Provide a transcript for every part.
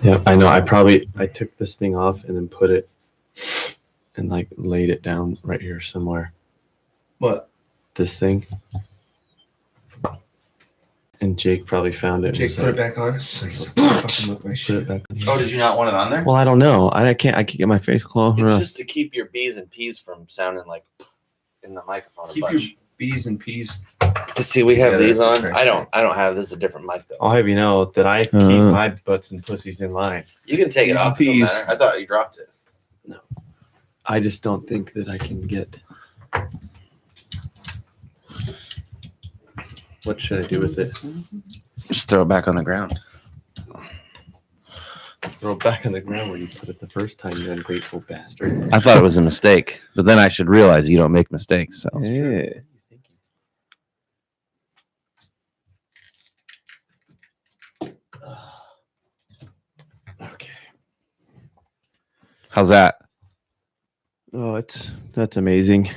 Yeah, I know. I took this thing off and then put it and like laid it down right here somewhere. What? This thing. And Jake probably found it. Jake put it back on. Fucking look my shit. Oh, did you not want it on there? Well, I don't know. I can't get my face close. It's just to keep your B's and P's from sounding like in the microphone. Keep your B's and P's. To see, we have these on. Right. I don't have this. Is a different mic though. I'll have you know that I keep my butts and pussies in line. You can take it off. It don't matter. I thought you dropped it. No, I just don't think that I can get. What should I do with it? Just throw it back on the ground. Throw it back on the ground where you put it the first time, you ungrateful bastard. I thought it was a mistake, but then I should realize you don't make mistakes. So. Yeah. Okay. How's that? Oh, that's amazing.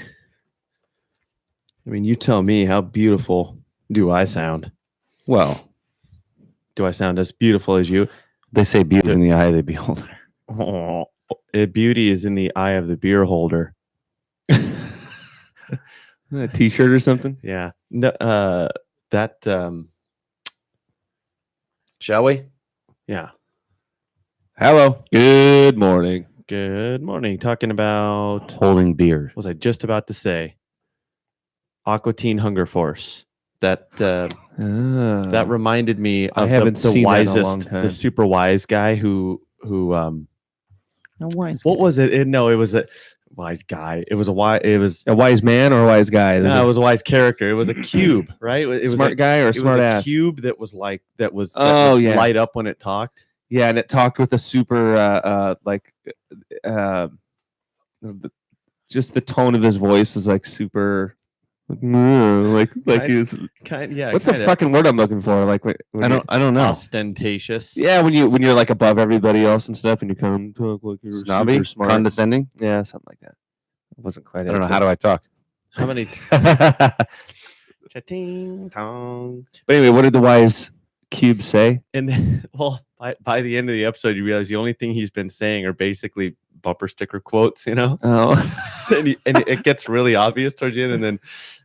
I mean, you tell me, how beautiful do I sound? Well, do I sound as beautiful as you? They say beauty is in the eye of the beholder. Oh, beauty is in the eye of the beer holder. A T-shirt or something? Yeah. No, Shall we? Yeah. Hello. Good morning. Good morning. Talking about Holding beer. What was I just about to say? Aqua Teen Hunger Force. That reminded me of the wisest, the super wise guy who wise what was it? No, it was a wise guy. It was a wise man or a wise guy? No, it was a wise character. It was a cube, right? It was smart guy or smart ass? Cube that was light up when it talked. Yeah, and it talked with a super just the tone of his voice was like super. Like he was What's the fucking word I'm looking for? Like I don't know. Ostentatious. Yeah, when you're like above everybody else and stuff, and you come talk like you're snobby, super smart, condescending. Yeah, something like that. It wasn't quite. I don't know. How do I talk? How many? Cha-ting, tong. But anyway, what did the wise cube say? And then, well, by the end of the episode, you realize the only thing he's been saying are basically bumper sticker quotes, you know. Oh, and it gets really obvious towards the end,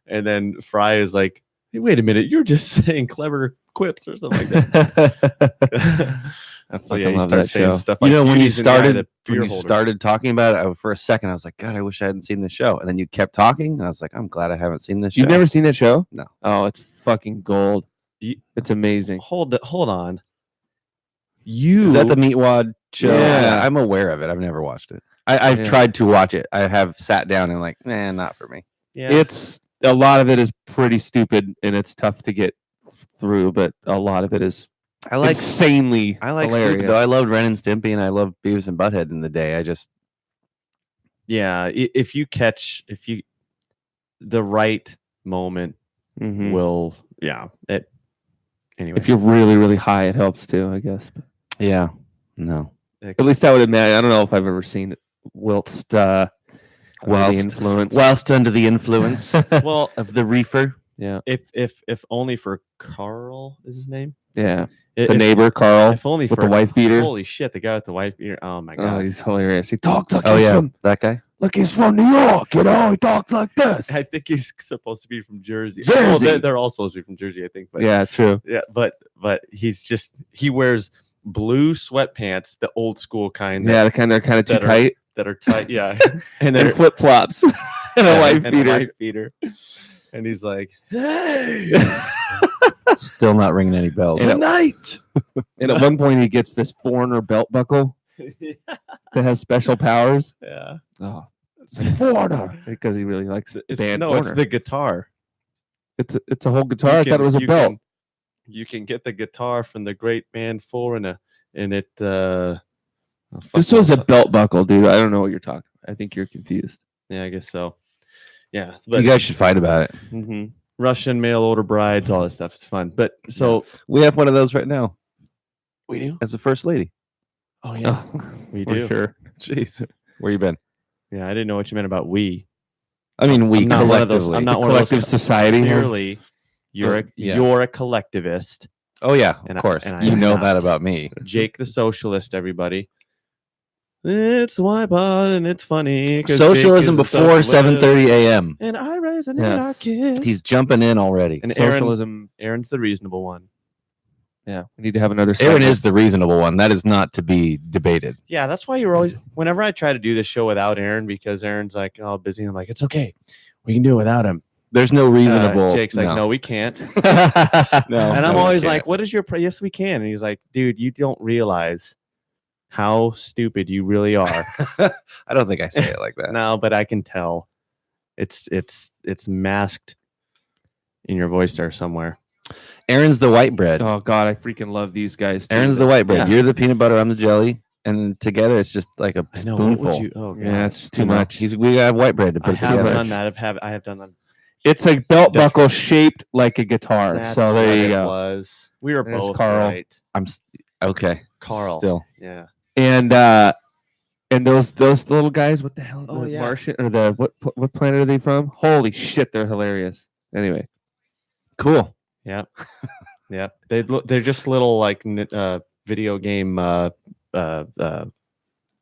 and then Fry is like, hey, "Wait a minute, you're just saying clever quips or something like that." I fucking love that show. Stuff like, when you started talking about it, for a second, I was like, God, I wish I hadn't seen this show. And then you kept talking, and I was like, I'm glad I haven't seen this show. You've never seen that show? No. Oh, it's fucking gold. It's amazing. Hold on. Is that the Meatwad show? Yeah. I'm aware of it. I've never watched it. I've tried to watch it. I have sat down and like, not for me. Yeah. It's a lot of it is pretty stupid and it's tough to get through, but a lot of it is insanely hilarious. Stupid, though. I loved Ren and Stimpy and I loved Beavis and Butthead in the day. If you the right moment will anyway. If you're really, really high, it helps too, I guess. But yeah. No. At least I would admit, I don't know if I've ever seen it whilst under the influence. Whilst under the influence of the reefer. Yeah. If only for Carl is his name. Yeah. The neighbor Carl. If only with for the wife beater. Holy shit, the guy with the wife beater. Oh my god. Oh, he's hilarious. He talks like that guy. Like he's from New York, you know. He talks like this. I think he's supposed to be from Jersey. Jersey. Well, they're all supposed to be from Jersey, I think. But yeah, true. Yeah, but he wears blue sweatpants, the old school kind. Yeah, they're kind of too tight. That are tight, yeah. And then flip flops and a wife beater. And he's like, "Hey." Still not ringing any bells. Tonight. And at one point, he gets this foreigner belt buckle that has special powers. Yeah. Oh, it's like foreigner because he really likes it. It's the guitar. It's a whole guitar. I thought it was a belt. You can get the guitar from the great band Four, and it. This was a belt buckle, dude. I don't know what you're talking about. I think you're confused. Yeah, I guess so. Yeah, but you guys should fight about it. Mm-hmm. Russian mail order brides, all that stuff. It's fun. But so we have one of those right now. We do? As the first lady. Oh yeah. We do. Sure. Jeez. Where you been? Yeah, I didn't know what you meant about we. I mean, we collectively. I'm not one of those. Collective society. Clearly, You're a collectivist. Oh yeah, And of course. I You am know not. that about me. Jake the socialist, everybody. It's Wipeout and it's funny. 'cause Socialism Jake is a before socialist. 7:30 a.m. And I raise an Yes. anarchist. He's jumping in already. and Socialism. Aaron's the reasonable one. Yeah, we need to have another. Aaron segment. is the reasonable one. That is not to be debated. Yeah, that's why you're always. Whenever I try to do this show without Aaron, because Aaron's like, oh, busy. I'm like, it's okay. We can do it without him. There's no reasonable. Jake's like, no, we can't. no. And I'm no, we always can't. like, what is your? Yes, we can. And he's like, dude, you don't realize how stupid you really are. I don't think I say it like that. No, but I can tell. It's masked in your voice there somewhere. Aaron's the white bread. Oh God, I freaking love these guys. Too. Aaron's the white bread. Yeah. You're the peanut butter. I'm the jelly. And together, it's just like a I know. What would spoonful. you? Oh, God. Yeah, it's too You know, much. we have white bread to I put have together. done that. I have done that. It's a belt buckle shaped like a guitar. That's so what there you it go. was. We were There's both Carl. right. Okay. Carl. Still. Yeah. And those little guys, what the hell? Oh, the yeah. Martian or the what planet are they from? Holy shit, they're hilarious. Anyway, Cool. Yeah. Yeah. They're just little like video game what the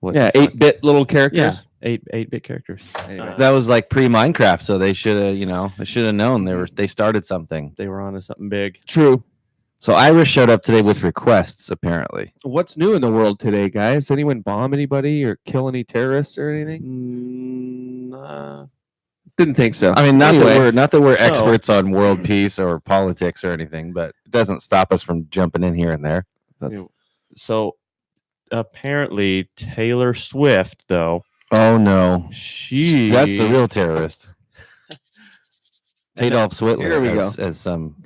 fuck? 8-bit little characters. Yeah. 8-bit characters. Anyway. That was like pre-Minecraft, so they should have, known they started something. They were on to something big. True. So Irish showed up today with requests, apparently. What's new in the world today, guys? Anyone bomb anybody or kill any terrorists or anything? Didn't think so. I mean, not that we're So- experts on world peace or politics or anything, but it doesn't stop us from jumping in here and there. That's, So apparently Taylor Swift, though, Oh no, that's that's the real terrorist. Adolf Switler. Here we as, go. As some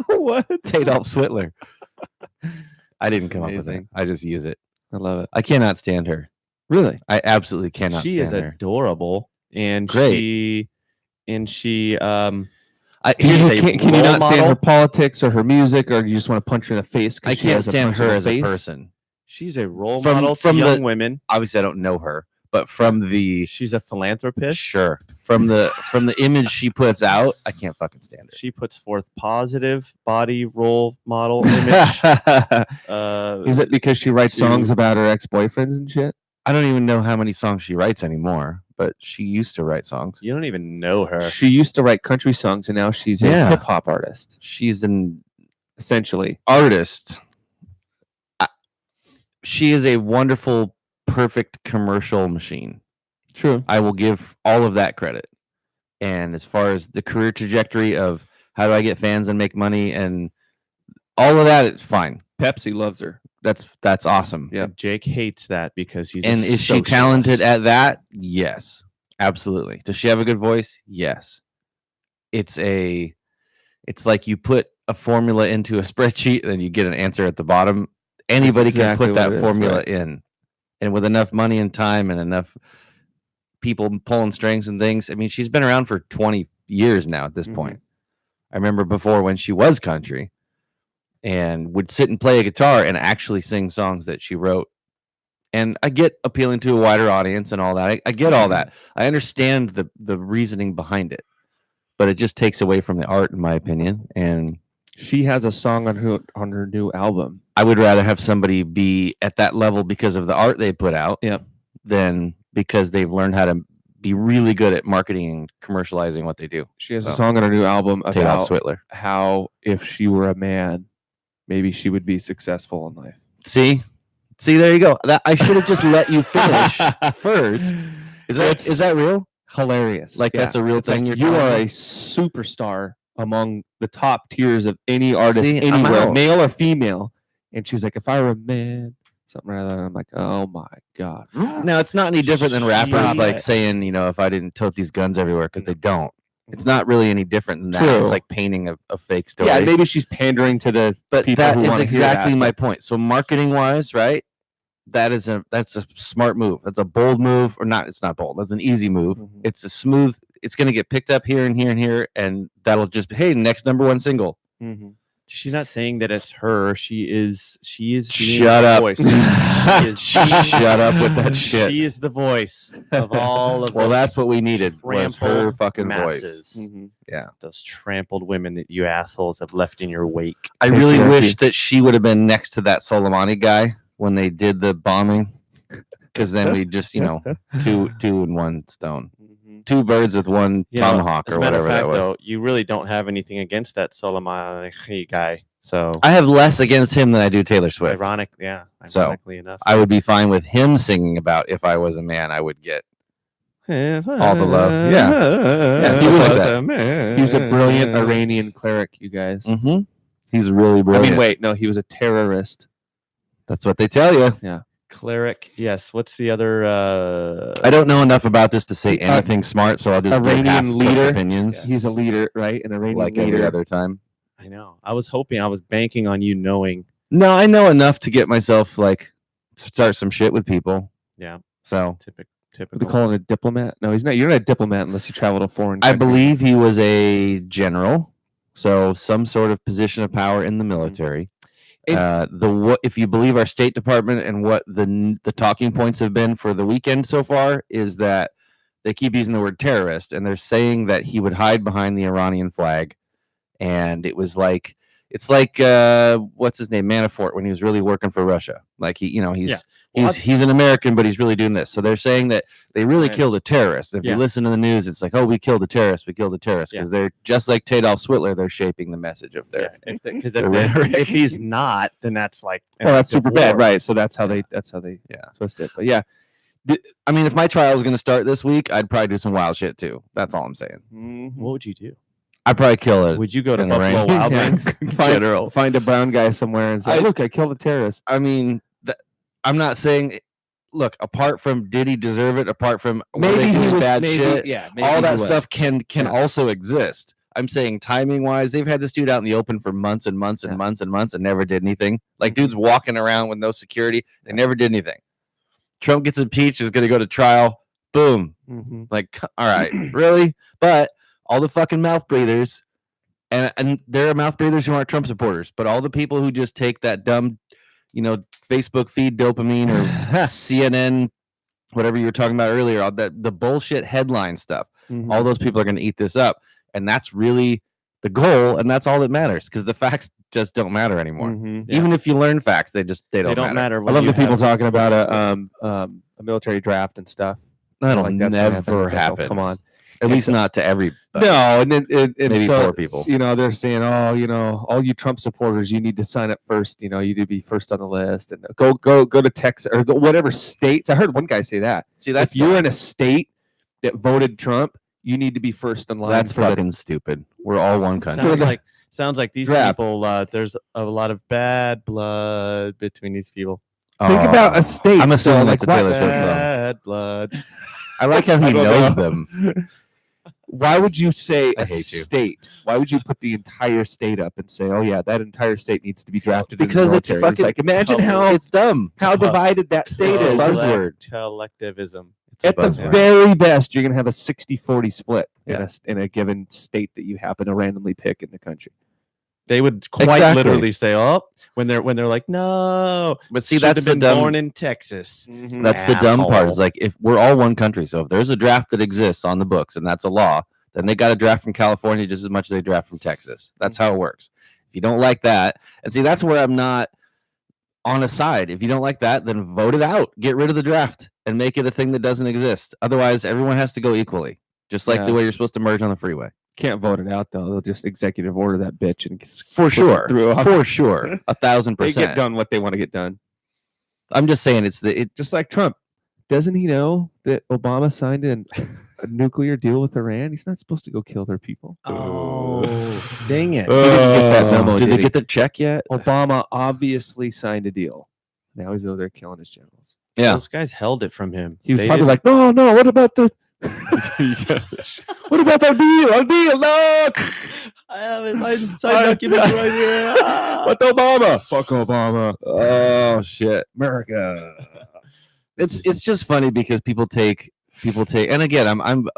what? Adolf Switler. I didn't come up with it. Amazing. I just use it. I love it. I cannot stand her. Really? I absolutely cannot She stand is her. adorable, and Great. she Can Can you not stand her politics or her music, or you just want to punch her in the face? 'cause I she can't has a stand punch in her the as a face? person. She's a role From- model from to the- young women. Obviously, I don't know her, but from the She's a philanthropist. sure from the image she puts out, I can't fucking stand her. She puts forth positive body role model image. Is it because she writes to- songs about her ex-boyfriends and shit? I don't even know how many songs she writes anymore, but she used to write songs. You don't even know her. She used to write country songs, and now she's a Yeah. hip hop artist, She's an essentially. artist. She is a wonderful, perfect commercial machine. True. I will give all of that credit. And as far as the career trajectory of how do I get fans and make money and all of that, it's fine. Pepsi loves her. That's awesome. Yeah. Jake hates that because he's. a And is she socialist. talented at that? Yes, absolutely. Does she have a good voice? Yes. It's like you put a formula into a spreadsheet and you get an answer at the bottom. Anybody exactly can what put it that is, formula right. in. And with enough money and time and enough people pulling strings and things, I mean, she's been around for 20 years now at this Mhm. point. I remember before when she was country and would sit and play a guitar and actually sing songs that she wrote. And I get appealing to a wider audience and all that. I get all that. I understand the reasoning behind it, but it just takes away from the art, in my opinion. And She has a song on her new album. I would rather have somebody be at that level because of the art they put out, Yep. than because they've learned how to be really good at marketing and commercializing what they do. She has a So, song on her new album Taylor about Switler. how if she were a man, maybe she would be successful in life. See, there you go. I should have just let you finish first. Is that real? Hilarious. Like, that's a real It's like, thing you're you are telling a me? superstar among the top tiers of any artist See, I'm anywhere, out. male or female. And she's like, if I were a man, something like that. I'm like, oh my God. Now, it's not any different than rappers Shit. like saying, if I didn't tote these guns everywhere, because they don't. It's not really any different than that. True. It's like painting a fake story. Yeah, maybe she's pandering to the but people that who is wanna hear exactly that, my but- point. So marketing wise, right? That's a smart move. That's a bold move, or not. It's not bold. That's an easy move. Mhm. It's a smooth. It's going to get picked up here and here and here, and that'll just be, hey, next number one single. Mhm. She's not saying that it's her. She is being Shut the up. voice. She is Shut up with that shit. She is the voice of all of Well, those that's what we needed was her trampled fucking masses. voice. Yeah. Those trampled women that you assholes have left in your wake. I really wish that she would have been next to that Soleimani guy when they did the bombing, because then we just, two in one stone. Two birds with one tomahawk or whatever that was. Though, you really don't have anything against that Soleimani guy. So I have less against him than I do Taylor Swift. Ironically enough. I would be fine with him singing about if I was a man, I would get all the love. Yeah, he was a brilliant Iranian cleric, you guys. Mm-hmm. He's really brilliant. I mean, wait, no, he was a terrorist. That's what they tell you. Yeah. Cleric, yes. What's the other? I don't know enough about this to say anything smart, so I'll just Iranian leader opinions. Yes. He's a leader, right? An Iranian like leader. every other time. I know. I was banking on you knowing. No, I know enough to get myself to start some shit with people. Yeah. So typical. They call him a diplomat? No, he's not. You're not a diplomat unless you travel to foreign country. I believe he was a general, so some sort of position of power in the military. If you believe our State Department and what the talking points have been for the weekend so far, is that they keep using the word terrorist, and they're saying that he would hide behind the Iranian flag, and it's like what's his name, Manafort, when he was really working for Russia. Like he's an American, but he's really doing this. So they're saying that they really killed a terrorist. If you listen to the news, it's like, oh, we killed a terrorist, because they're just like Adolf Hitler. They're shaping the message of their. Because if he's not, then that's like, that's super bad, right? So that's how they twist it. But yeah, I mean, if my trial was going to start this week, I'd probably do some wild shit too. That's all I'm saying. Mm-hmm. What would you do? I'd probably kill it. Would you go to Buffalo Wild Wings? Find a brown guy somewhere and say, look, I killed a terrorist. I mean, I'm not saying, look, apart from did he deserve it, apart from maybe he was bad shit, all that stuff can also exist. I'm saying timing wise, they've had this dude out in the open for months and months and months and months and never did anything. Like dudes walking around with no security. They never did anything. Trump gets impeached, is going to go to trial. Boom. Mm-hmm. Like, all right, really? But all the fucking mouth breathers, and there are mouth breathers who aren't Trump supporters, but all the people who just take that dumb, Facebook feed dopamine or CNN, whatever you were talking about earlier, the bullshit headline stuff, all those people are going to eat this up. And that's really the goal, and that's all that matters, because the facts just don't matter anymore. Even if you learn facts, they don't matter. I love the people talking about a military draft and stuff. That'll never happen. Come on. At least not to everybody. No, and maybe poor people. They're saying, all you Trump supporters, you need to sign up first. You need to be first on the list, and go to Texas or go whatever states. I heard one guy say that. See, that's if you're in a state that voted Trump, you need to be first in line. That's fucking stupid. We're all one country. Sounds like these people. There's a lot of bad blood between these people. Think about a state. I'm assuming that's a Taylor Swift song. Bad blood. I like how he knows them. Why would you say a state? Why would you put the entire state up and say, "Oh yeah, that entire state needs to be drafted"? Because it's fucking like, imagine how it's dumb. How divided that state is. Buzzword. Collectivism. At the very best, you're gonna have a 60-40 split in a given state that you happen to randomly pick in the country. They would quite literally say, "Oh," when they're like, "No." But see, that's the dumb. Born in Texas. Mm-hmm. That's the dumb part. Is like, if we're all one country, so if there's a draft that exists on the books and that's a law, then they got to draft from California just as much as they draft from Texas. That's how it works. If you don't like that, and see, that's where I'm not on a side. If you don't like that, then vote it out. Get rid of the draft and make it a thing that doesn't exist. Otherwise, everyone has to go equally, just like the way you're supposed to merge on the freeway. Can't vote it out though. They'll just executive order that bitch and for sure, 1,000%. They get done what they want to get done. I'm just saying it's just like Trump. Doesn't he know that Obama signed a nuclear deal with Iran? He's not supposed to go kill their people. Oh, dang it! He didn't get that memo. Did they get the check yet? Obama obviously signed a deal. Now he's over there killing his generals. Yeah, those guys held it from him. He was probably like, no. What about the? What about that deal? A deal, look! I have his side documents right here. What Obama? Fuck Obama. Oh shit, America. It's just funny because people take, and again, I'm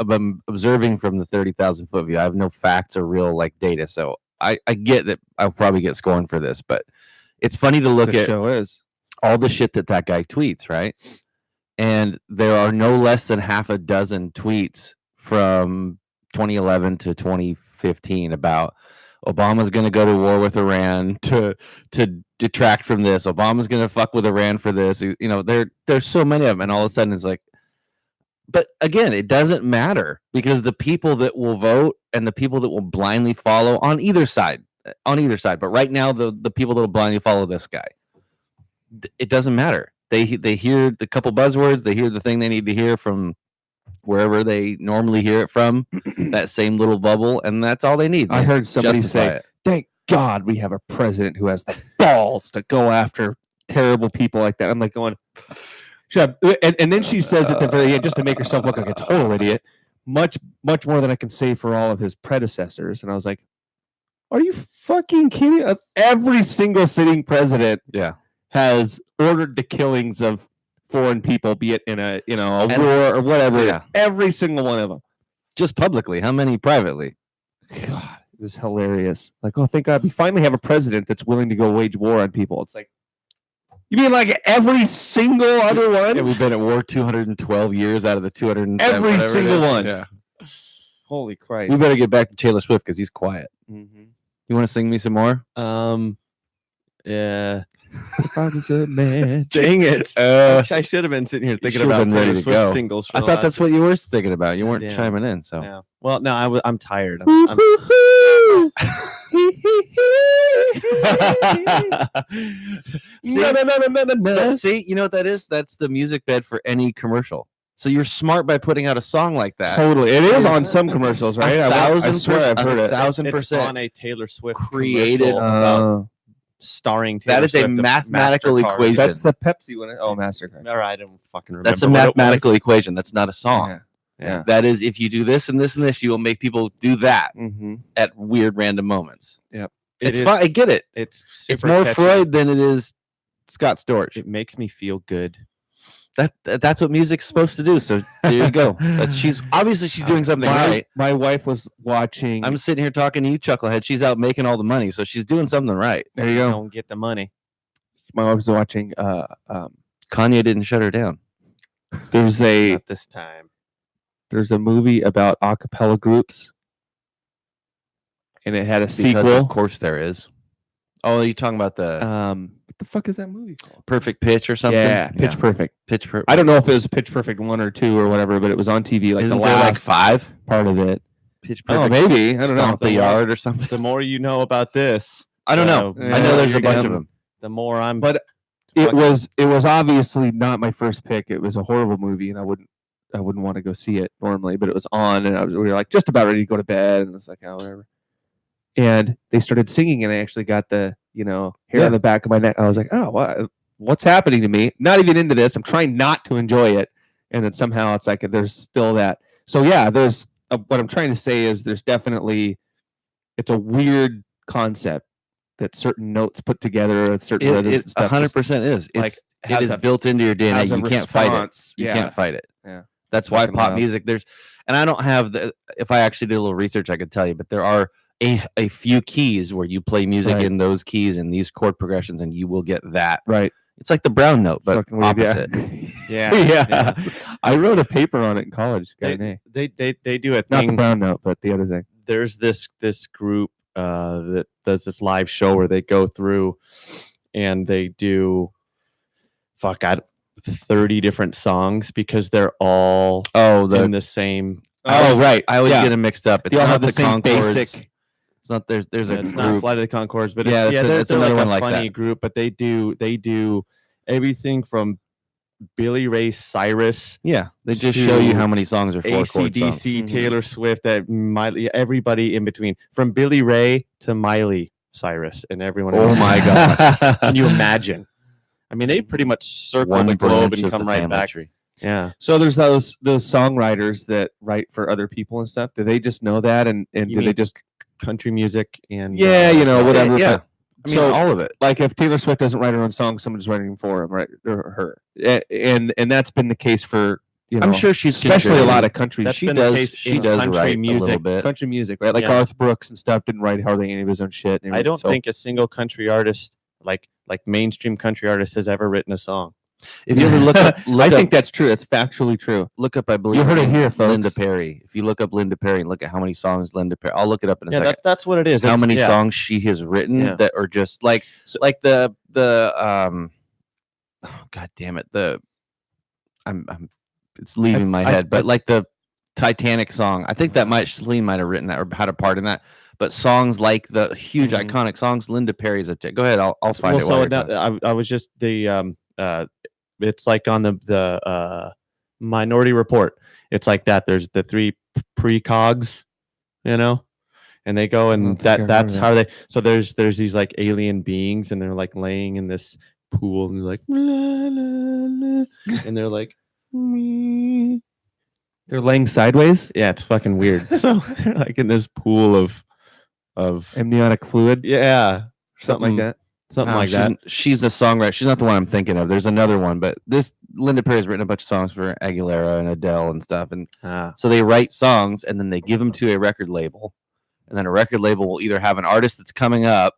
observing from the 30,000 foot view. I have no facts or real data, so I get that I'll probably get scorned for this, but it's funny to look at all the shit that guy tweets, right? And there are no less than half a dozen tweets from 2011 to 2015 about Obama's going to go to war with Iran to detract from this. Obama's going to fuck with Iran for this. You know, there's so many of them, and all of a sudden it's like, but again, it doesn't matter because the people that will vote and the people that will blindly follow on either side, but right now the people that will blindly follow this guy, it doesn't matter. They hear the couple buzzwords, they hear the thing they need to hear from wherever they normally hear it from, that same little bubble, and that's all they need. I heard somebody say, "Thank God we have a president who has the balls to go after terrible people like that." I'm like going, shut up. And then she says at the very end, just to make herself look like a total idiot, much more than I can say for all of his predecessors. And I was like, are you fucking kidding? Every single sitting president has ordered the killings of foreign people, be it in a war or whatever. Yeah. Every single one of them. Just publicly. How many privately? God, this is hilarious. Like, oh, thank God we finally have a president that's willing to go wage war on people. It's like, you mean like every single other one? Yeah, we've been at war 212 years out of the 210. Every single one. Yeah. Holy Christ. We better get back to Taylor Swift because he's quiet. Mm-hmm. You want to sing me some more? Yeah. If I was a man. Dang it. I should have been sitting here thinking about ready to go. Singles. I thought that's what you were thinking about. You weren't chiming in. So. Yeah. Well, no, I'm tired. See, you know what that is? That's the music bed for any commercial. So you're smart by putting out a song like that. Totally. It is on some commercials, right? I swear I've heard it. 1,000%. It's on a Taylor Swift created about starring Taylor That is Swift, a mathematical equation. That's the Pepsi one. Oh, MasterCard. All right, I don't fucking remember. That's a mathematical equation. That's not a song. Yeah. That is, if you do this and this and this, you will make people do that at weird random moments. Yep. It's fun. I get it. It's more catchy. Freud than it is Scott Storch. It makes me feel good. That's what music's supposed to do. So there you go. She's doing something right. My wife was watching. I'm sitting here talking to you, Chucklehead. She's out making all the money, so she's doing something right. There you go. Don't get the money. My wife was watching. Kanye didn't shut her down. There's Not this time. There's a movie about a cappella groups, and it had a sequel. Of course, there is. Oh, you're talking about the what the fuck is that movie called? Perfect Pitch or something? Yeah, Pitch Perfect. Pitch Perfect. I don't know if it was Pitch Perfect 1 or 2 or whatever, but it was on TV. Like Isn't the there last 5 part of it. Pitch Perfect. Oh, maybe. I don't know. Stomp the Yard or something. The more you know about this, I don't know. I know there's a bunch of them. The more I'm. But it was obviously not my first pick. It was a horrible movie, and I wouldn't want to go see it normally. But it was on, and we were like just about ready to go to bed, and it's like, oh, whatever. And they started singing, and I actually got the hair on the back of my neck. I was like, oh, what's happening to me? Not even into this. I'm trying not to enjoy it, and then somehow it's like there's still that. So yeah, there's what I'm trying to say is there's definitely it's a weird concept that certain notes put together with certain rhythms and stuff. 100% is. It is built into your DNA. You can't fight it. You can't fight it. Yeah. That's why pop music and I don't have if I actually did a little research, I could tell you, but there are a few keys where you play music in those keys and these chord progressions and you will get that. Right. It's like the brown note, but opposite. Yeah. I wrote a paper on it in college. They do a thing. Not the brown note, but the other thing. There's this group that does this live show where they go through and they do 30 different songs because they're all in the same. Right. I always get them mixed up. They all have the same basic. It's not there's a it's group. not Flight of the Conchords, but it's another one like funny that. group. But they do everything from Billy Ray Cyrus. Yeah, they just show you how many songs are 4-chord songs. AC/DC, Taylor Swift, that Miley, everybody in between, from Billy Ray to Miley Cyrus, and everyone. Oh my God! Can you imagine? I mean, they pretty much circle the globe and come right back. Tree. Yeah. So there's those songwriters that write for other people and stuff. Do they just know that and do they just country music and whatever? Yeah. I mean, all of it. Like if Taylor Swift doesn't write her own song, someone's writing for him, right, or her, and that's been the case for you know, I'm sure she's especially a lot of contributed. country That's She been the does. case She in does country write a little music. bit. country music, right? Like Yeah. Garth Brooks and stuff didn't write hardly any of his own shit. I don't think a single country artist, like mainstream country artist, has ever written a song. If you ever look up, I think that's true. It's factually true. look up. I believe heard her it name, here, folks. Linda Perry. If you look up Linda Perry and look at how many songs Linda Perry, I'll look it up in a Yeah, second. that's what it is. How It's- many yeah. songs she has written Yeah. that are just like the oh, god damn it, I'm it's leaving my head, but like the Titanic song, I think that Celine might have written that or had a part in that. But songs like the huge Mhm. iconic songs, Linda Perry's a go ahead, I'll find it. Well, while so you're talking. I was just it's like on the Minority Report. It's like that. There's the three precogs, you know, and they go I and don't think I heard that's of how they. So there's these like alien beings, and they're like laying in this pool, and they're like, la, la, la, and they're like, "Me." They're laying sideways, Yeah, it's fucking weird. So they're like in this pool of amniotic fluid, yeah, something like that. something Oh, like that. she's a songwriter. She's not the one I'm thinking of. There's another one, but this Linda Perry's written a bunch of songs for Aguilera and Adele and stuff. And so they write songs and then they give them to a record label. And then a record label will either have an artist that's coming up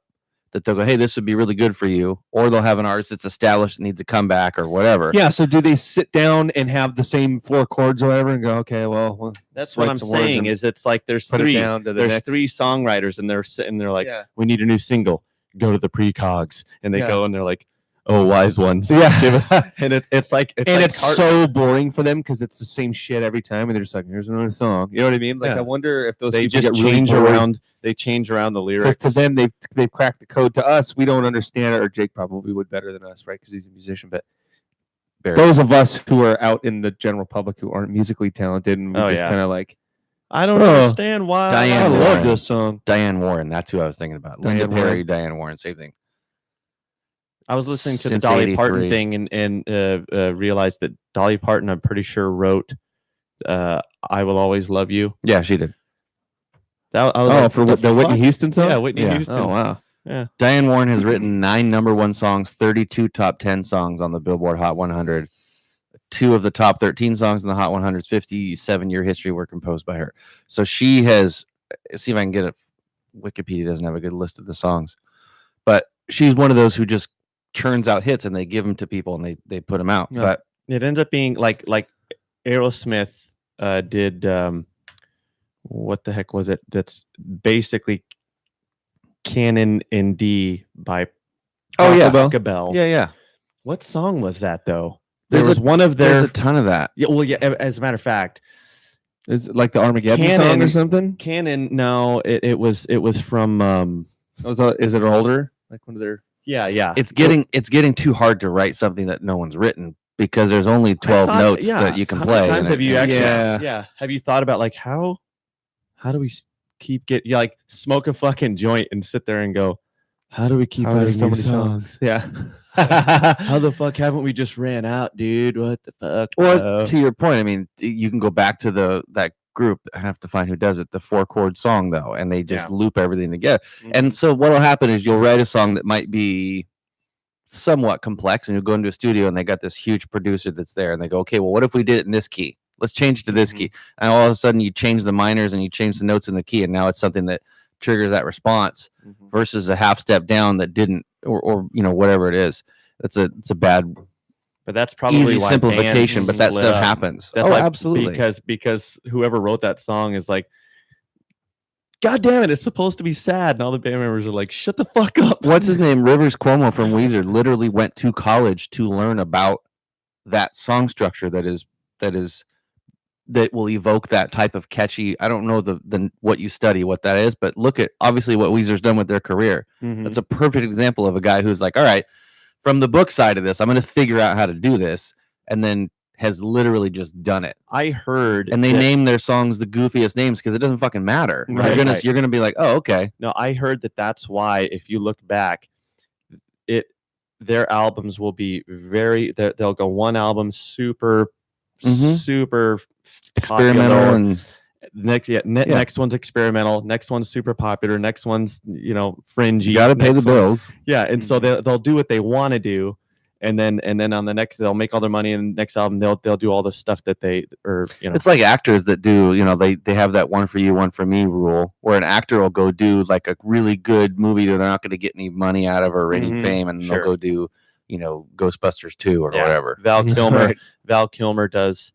that they'll go, hey, this would be really good for you. Or they'll have an artist that's established that needs a comeback or whatever. Yeah. So do they sit down and have the same 4 chords or whatever and go, okay, well That's let's what write I'm some words saying. and Is it's like there's put it three. down to the There's next. 3 songwriters, and they're sitting there like, Yeah. we need a new single. Go to the precogs, and they Yeah. go and they're like, oh, wise ones, Yeah. give us. And it's like and like it's so boring for them because it's the same shit every time, and they're just like, "Here's another song." You know what I mean? Like, Yeah. I wonder if those they people just get really change bored. around. They change around the lyrics. Because to them, they've cracked the code. To us, we don't understand it. Or Jake probably would better than us, right? Because he's a musician. But Very. those of us who are out in the general public who aren't musically talented, and we Oh, just yeah. kind of like, I don't Oh, understand why. Diane I Warren. love this song. Diane Warren, that's who I was thinking about. Linda Diane Perry, Warren. Diane Warren, same thing. I was listening to the Since Dolly Parton 83. thing and realized that Dolly Parton, I'm pretty sure, wrote "I Will Always Love You." Yeah, she did. That, I was Oh, like, for what the Whitney fuck? Houston song. Yeah, Whitney Yeah. Houston. Oh wow. Diane Warren has written 9 #1 songs, 32 top 10 songs on the Billboard Hot 100. 2 of the top 13 songs in the Hot 100's 57-year history were composed by her. So she has, see if I can get it. Wikipedia doesn't have a good list of the songs, but she's one of those who just churns out hits and they give them to people and they put them out. Yeah. But It ends up being like Aerosmith did. What the heck was it? That's basically Canon in D by Oh, yeah. Pachelbel. yeah. What song was that though? There There's was one of There's their. a ton of that. Yeah, well, yeah. As a matter of fact, Is it like the Armageddon song Canon- or something? Canon. No, it was from. Is it older? Like one of their. Yeah. It's getting too hard to write something that no one's written because there's only 12 notes that you can How play. many times and have you and- actually? Yeah. Yeah. Have you thought about like how do we keep like smoke a fucking joint and sit there and go, how do we keep How are there writing so new many songs? Yeah. How the fuck haven't we just ran out, dude? What the fuck? Well, to your point, I mean, you can go back to that group. I have to find who does it. The 4-chord song though, and they just loop everything together. And so what'll happen is you'll write a song that might be somewhat complex, and you'll go into a studio and they got this huge producer that's there, and they go, okay, well, what if we did it in this key? Let's change it to this key. And all of a sudden, you change the minors and you change the notes in the key, and now it's something that triggers that response versus a half step down that didn't, or whatever it is. It's a bad but that's probably easy why simplification, bands but that split stuff up. happens. That's Oh, why- absolutely. because whoever wrote that song is like, God damn it, it's supposed to be sad, and all the band members are like, shut the fuck up. What's his name? Rivers Cuomo from Weezer literally went to college to learn about that song structure that will evoke that type of catchy. I don't know the what you study, what that is, but look at obviously what Weezer's done with their career. Mhm. That's a perfect example of a guy who's like, all right, from the book side of this, I'm going to figure out how to do this, and then has literally just done it. I heard, And they that- name their songs the goofiest names because it doesn't fucking matter. Right, You're gonna be like, oh, okay. No, I heard that's why if you look back, their albums will be they'll go one album super Mhm. super Experimental popular. and next one's experimental, next one's super popular, next one's fringy. you got to pay the next one- bills. Yeah, and so they'll do what they want to do, and then on the next they'll make all their money, and the next album they'll do all the stuff that they It's like actors that do, they have that one for you, one for me rule, where an actor will go do like a really good movie that they're not going to get any money out of or any Mhm. fame, and Sure. they'll go do, Ghostbusters 2 or Yeah. whatever. Val Kilmer. Right. Val Kilmer does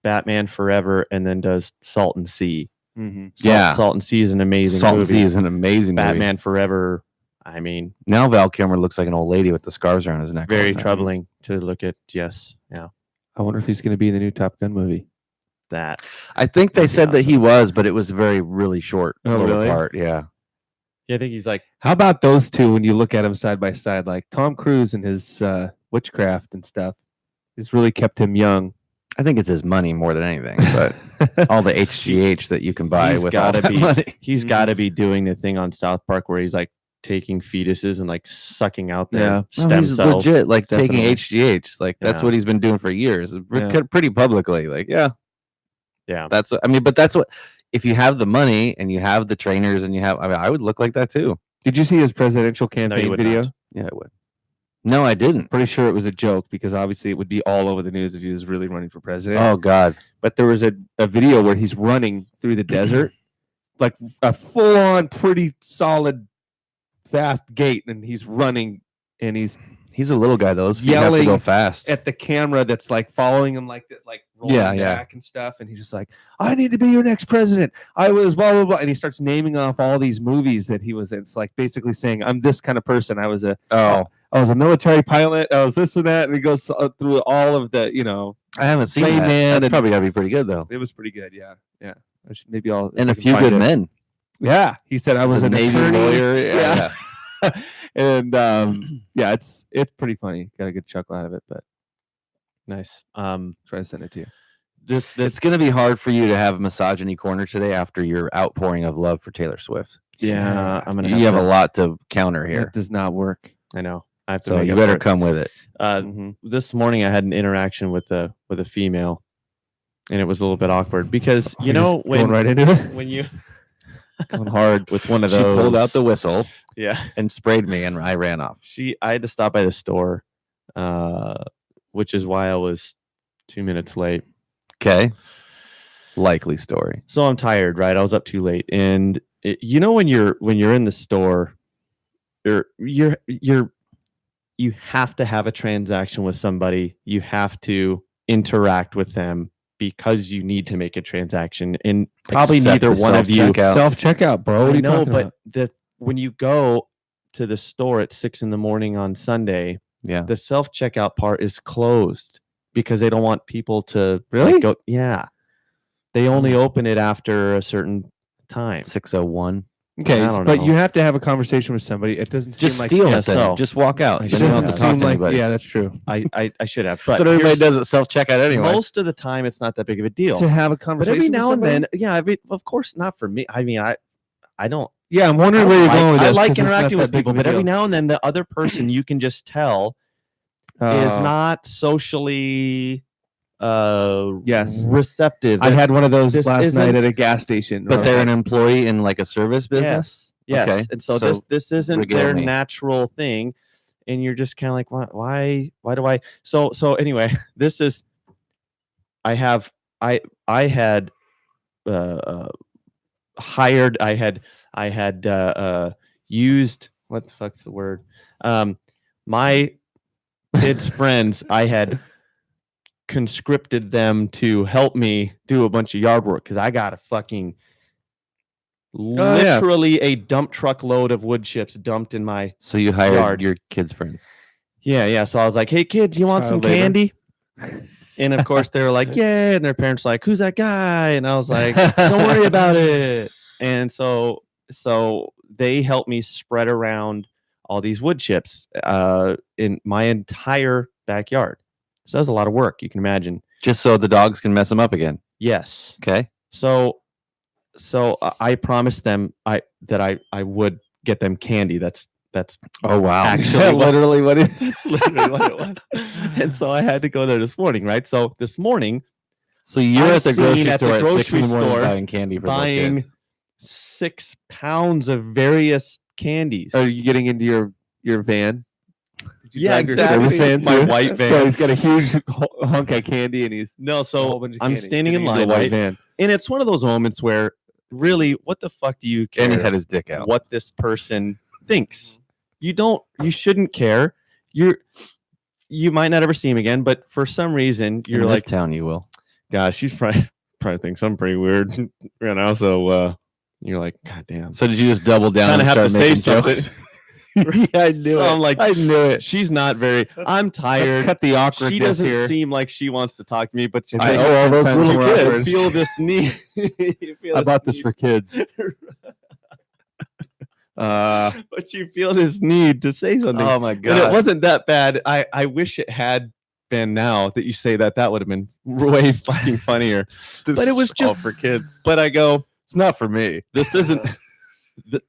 Batman Forever, and then does Salt and Sea. Yeah. Salt and Sea is an amazing Salt and movie. Sea is an amazing movie. Batman Forever. I mean, Now Val Kilmer looks like an old lady with the scarves around his neck. all very the time. troubling to look at. Yes, yeah, I wonder if he's going to be in the new Top Gun movie. that. I think they That'd be said that he awesome. was, but it was very, really short. Oh, little really? part. Yeah. Yeah, I think he's like, How about those two when you look at them side by side, like Tom Cruise and his witchcraft and stuff? It's really kept him young. I think it's his money more than anything, but all the HGH that you can buy He's with all gotta that be- money. he's got to be doing the thing on South Park where he's like taking fetuses and like sucking out their Yeah. No, stem he's cells. legit like taking Definitely. HGH. Like that's Yeah. what he's been doing for years, Yeah. pretty publicly. Like, yeah, Yeah, but that's what. If you have the money and you have the trainers and I would look like that too. Did you see his presidential campaign would video? not. Yeah, I would. No, I didn't. Pretty sure it was a joke because obviously it would be all over the news if he was really running for president. Oh God. But there was a video where he's running through the desert, like a full on, pretty solid, fast gait, and he's running and he's He's a little guy though. His feet have to go Yelling fast. at the camera that's like following him like that, like rolling Yeah, yeah. back and stuff. And he's just like, I need to be your next president. I was blah blah blah. And he starts naming off all these movies that he was in. It's like basically saying, I'm this kind of person. I was a military pilot. I was this and that. And he goes through all of the, I haven't seen Rain that. Man That's and- probably gotta be pretty good though. it was pretty good. Yeah. Yeah. Maybe I'll And a I can few find good it. men. Yeah. He said I was a an Navy attorney. lawyer. Yeah. And yeah, it's pretty funny. Got a good chuckle out of it, but nice. try to send it to you. This It's gonna be hard for you to have misogyny corner today after your outpouring of love for Taylor Swift. yeah, I'm gonna. You have to, a lot to counter That here, does not work. I know. I have to so make you up better for it. come with it. Mhm. This morning I had an interaction with a female, and it was a little bit awkward because you know going when right into it, when you going hard. with one of She those pulled out the whistle yeah and sprayed me, and I ran off. I had to stop by the store, which is why I was 2 minutes late. Okay, likely story. So I'm tired, right? I was up too late, and when you're in the store, you have to have a transaction with somebody. You have to interact with them because you need to make a transaction, and probably Except neither the one of you. self-checkout. Self checkout, bro. What are I you know, talking but about? when you go to the store at 6 a.m. on Sunday, Yeah, the self checkout part is closed because they don't want people to Really? go. Yeah, they only open it after a certain time. 601. Okay, I don't but know. you have to have a conversation with somebody. It doesn't seem Just like steal yeah, it then. so- Just walk out. I It Then you don't doesn't have to talk seem to like anybody. yeah, that's true. I should have. That's But what everybody here's- does at self checkout anyway. Most of the time, it's not that big of a deal. To have a But conversation, every with now and somebody? then, yeah. Of course, not for me. I mean, I don't. Yeah, I'm I wondering don't where you're like, going with I this. like 'cause it's not interacting that with big people, of a but every deal. now and then, the other person you can just tell is Oh. not socially Yes. receptive. I had one of those This last night at isn't- a gas station. But where they're I an was employee in like a service business. Yes, yes. Okay, And so, so this isn't regale their me. natural thing, and you're just kind of like, why do I? So anyway, this is. I had hired. I had used what the fuck's the word? My kids' friends. I had conscripted them to help me do a bunch of yard work because I got a fucking yeah. literally a dump truck load of wood chips dumped in my So you hired Yard. your kids' friends. yeah. So I was like, hey kids, you want some Child labor. candy? And of course they were like, yeah. And their parents were like, who's that guy? And I was like, don't worry about it. And so they helped me spread around all these wood chips in my entire backyard. So that was a lot of work, you can imagine. Just so the dogs can mess them up again. Yes. Okay. So I promised them that I would get them candy. That's Oh wow. actually what, literally what it that's literally what it was. And so I had to go there this morning, right? So this morning, So you're I'm at the seen grocery at the store at 6 in grocery the morning store buying candy for little buying kids. 6 pounds of various candies. Are you getting into your van? Yeah, drag your exactly. service van My too? white van. So he's got a huge hunk of candy, and he's No, a whole so bunch of I'm candy standing in fitting into a line, white right? van. And it's one of those moments where really, what the fuck do you And he care had his dick out. what this person thinks? You shouldn't care. You might not ever see him again, but for some reason you're In like, this town, you will. gosh, she's probably thinks I'm pretty weird, So you're like, God damn. So did you just double down Kinda and have start to say making something. jokes? Yeah, I knew So it. I'm like, I knew it. she's not very. I'm Let's tired. cut the awkwardness She doesn't here. seem like she wants to talk to me, but If I they owe get all 10 those times little more kids. awkward. Feel this need. You I bought this for kids. but you feel this need to say something. Oh my And it god. wasn't that bad. I wish it had been now that you say that. That would have been way fucking funnier. But it was all just for kids. But I go, It's not for me. this isn't